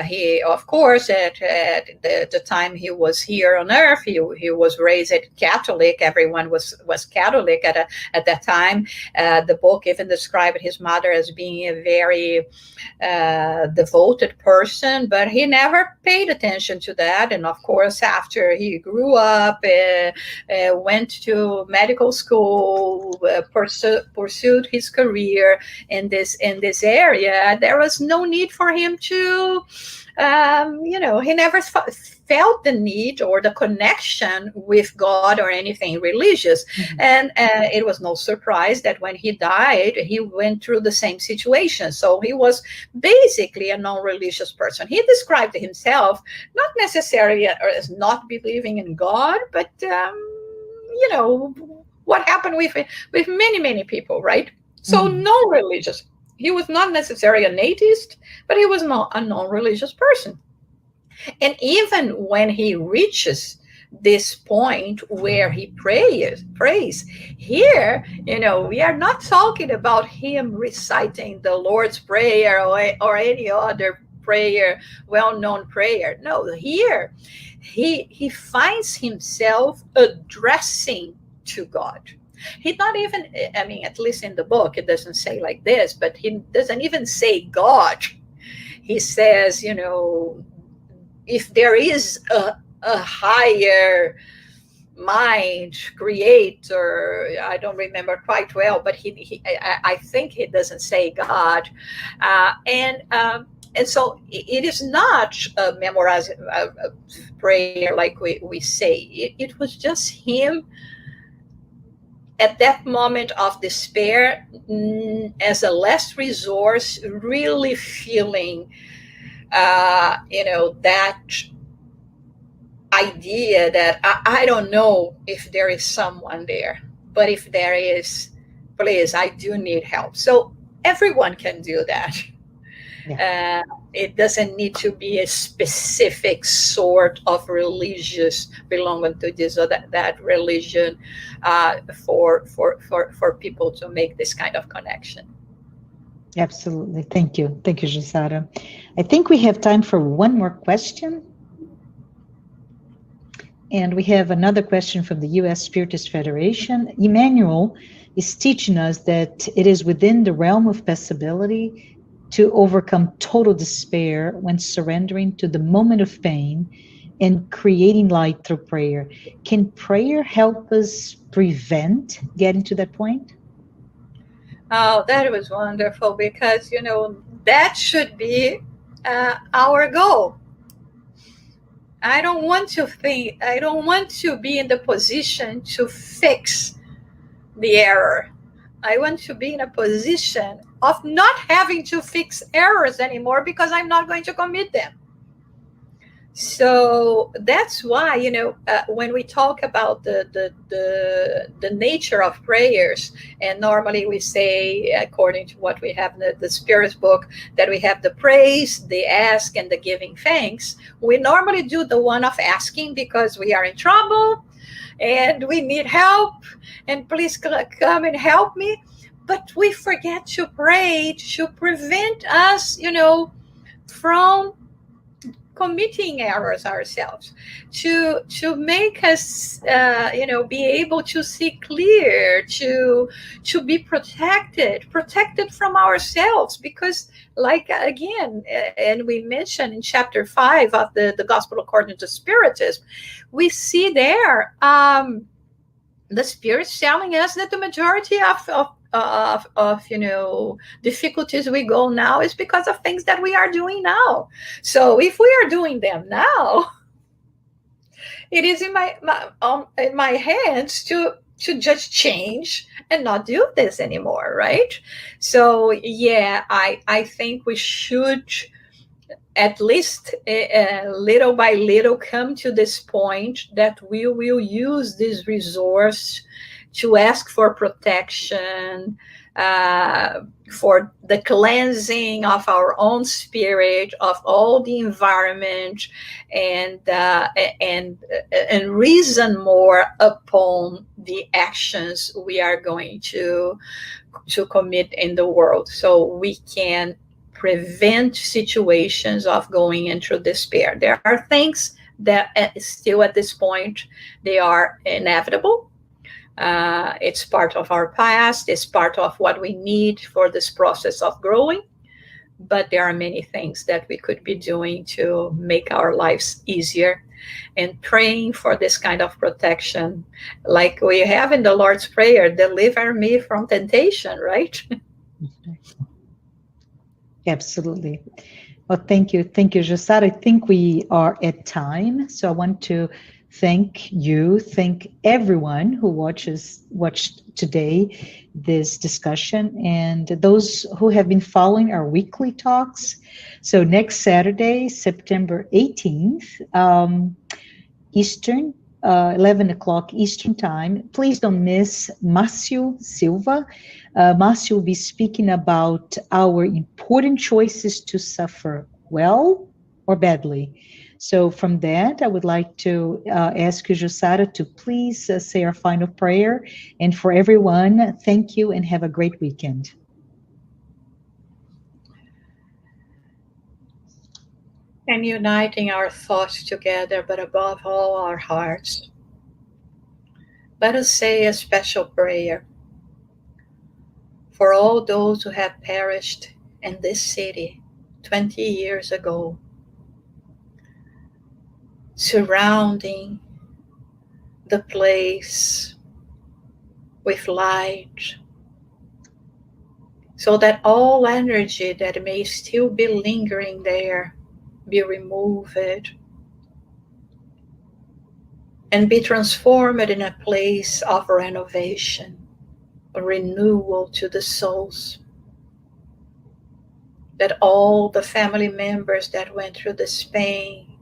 He, of course, at the time he was here on earth, he was raised Catholic. Everyone was Catholic at that time. The book even described his mother as being a very devoted person, but he never paid attention to that. And of course, after he grew up, went to medical school, pursued his career in this area, there was no need for him to, he never felt the need or the connection with God or anything religious. Mm-hmm. And it was no surprise that when he died, he went through the same situation. So he was basically a non-religious person. He described himself not necessarily as not believing in God, but, what happened with many, many people, right? So non-religious. He was not necessarily an atheist, but he was not a non-religious person. And even when he reaches this point where he prays here, we are not talking about him reciting the Lord's Prayer or any other prayer, well-known prayer. No, here he finds himself addressing to God. He's not even, at least in the book, it doesn't say like this, but he doesn't even say God. He says, if there is a higher mind, creator, I don't remember quite well, but I think he doesn't say God. And so it is not a memorized prayer like we say. It was just him at that moment of despair, as a last resource, really feeling, that idea that I don't know if there is someone there, but if there is, please, I do need help. So everyone can do that. Yeah. It doesn't need to be a specific sort of religious belonging to this or that religion for people to make this kind of connection. Absolutely. Thank you, Jussara. I think we have time for one more question. And we have another question from the U.S. Spiritist Federation. Emmanuel is teaching us that it is within the realm of possibility to overcome total despair when surrendering to the moment of pain and creating light through prayer. Can prayer help us prevent getting to that point? Oh, that was wonderful, because, that should be our goal. I don't want to be in the position to fix the error. I want to be in a position of not having to fix errors anymore, because I'm not going to commit them. So that's why, when we talk about the nature of prayers, and normally we say, according to what we have in the Spirit book, that we have the praise, the ask, and the giving thanks. We normally do the one of asking because we are in trouble and we need help, and please come and help me. But we forget to pray to prevent us, from committing errors ourselves, to make us be able to see clear, to be protected from ourselves. Because, like, again, and we mentioned in chapter 5 of the Gospel according to Spiritism, we see there the Spirit's telling us that the majority of difficulties we go now is because of things that we are doing now. So if we are doing them now, it is in my hands to just change and not do this anymore, right? So yeah, I think we should at least little by little come to this point that we will use this resource to ask for protection, for the cleansing of our own spirit, of all the environment, and reason more upon the actions we are going to commit in the world, so we can prevent situations of going into despair. There are things that still at this point, they are inevitable. It's part of our past. It's part of what we need for this process of growing. But there are many things that we could be doing to make our lives easier, and praying for this kind of protection, like we have in the Lord's Prayer, deliver me from temptation, right? Absolutely. Well, thank you. Thank you, Jussara. I think we are at time. So I want to thank you, thank everyone who watched today this discussion, and those who have been following our weekly talks. So next Saturday, September 18th, Eastern, 11 o'clock Eastern time. Please don't miss Márcio Silva. Márcio will be speaking about our important choices to suffer well or badly. So from that, I would like to ask you, Jussara, to please say our final prayer. And for everyone, thank you and have a great weekend. And uniting our thoughts together, but above all our hearts, let us say a special prayer for all those who have perished in this city 20 years ago, surrounding the place with light, so that all energy that may still be lingering there be removed and be transformed in a place of renovation, renewal to the souls. That all the family members that went through this pain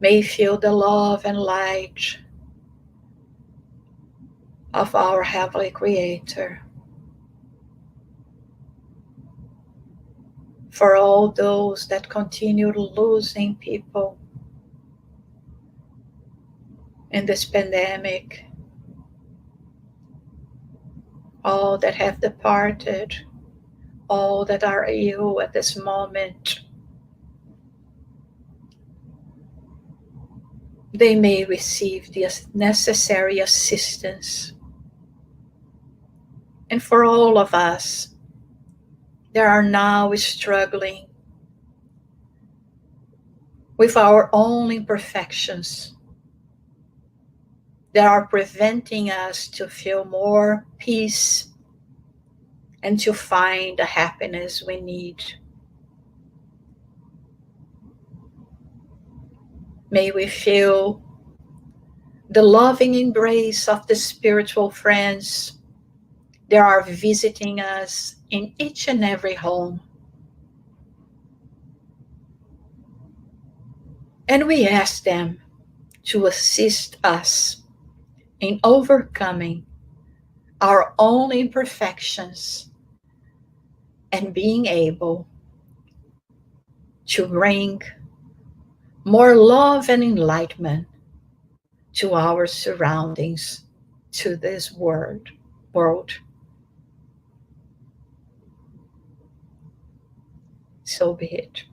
may feel the love and light of our Heavenly Creator. For all those that continue losing people in this pandemic, all that have departed, all that are ill at this moment, they may receive the necessary assistance. And for all of us that are now struggling with our own imperfections that are preventing us to feel more peace and to find the happiness we need. May we feel the loving embrace of the spiritual friends that are visiting us in each and every home. And we ask them to assist us in overcoming our own imperfections and being able to bring more love and enlightenment to our surroundings, to this world. So be it.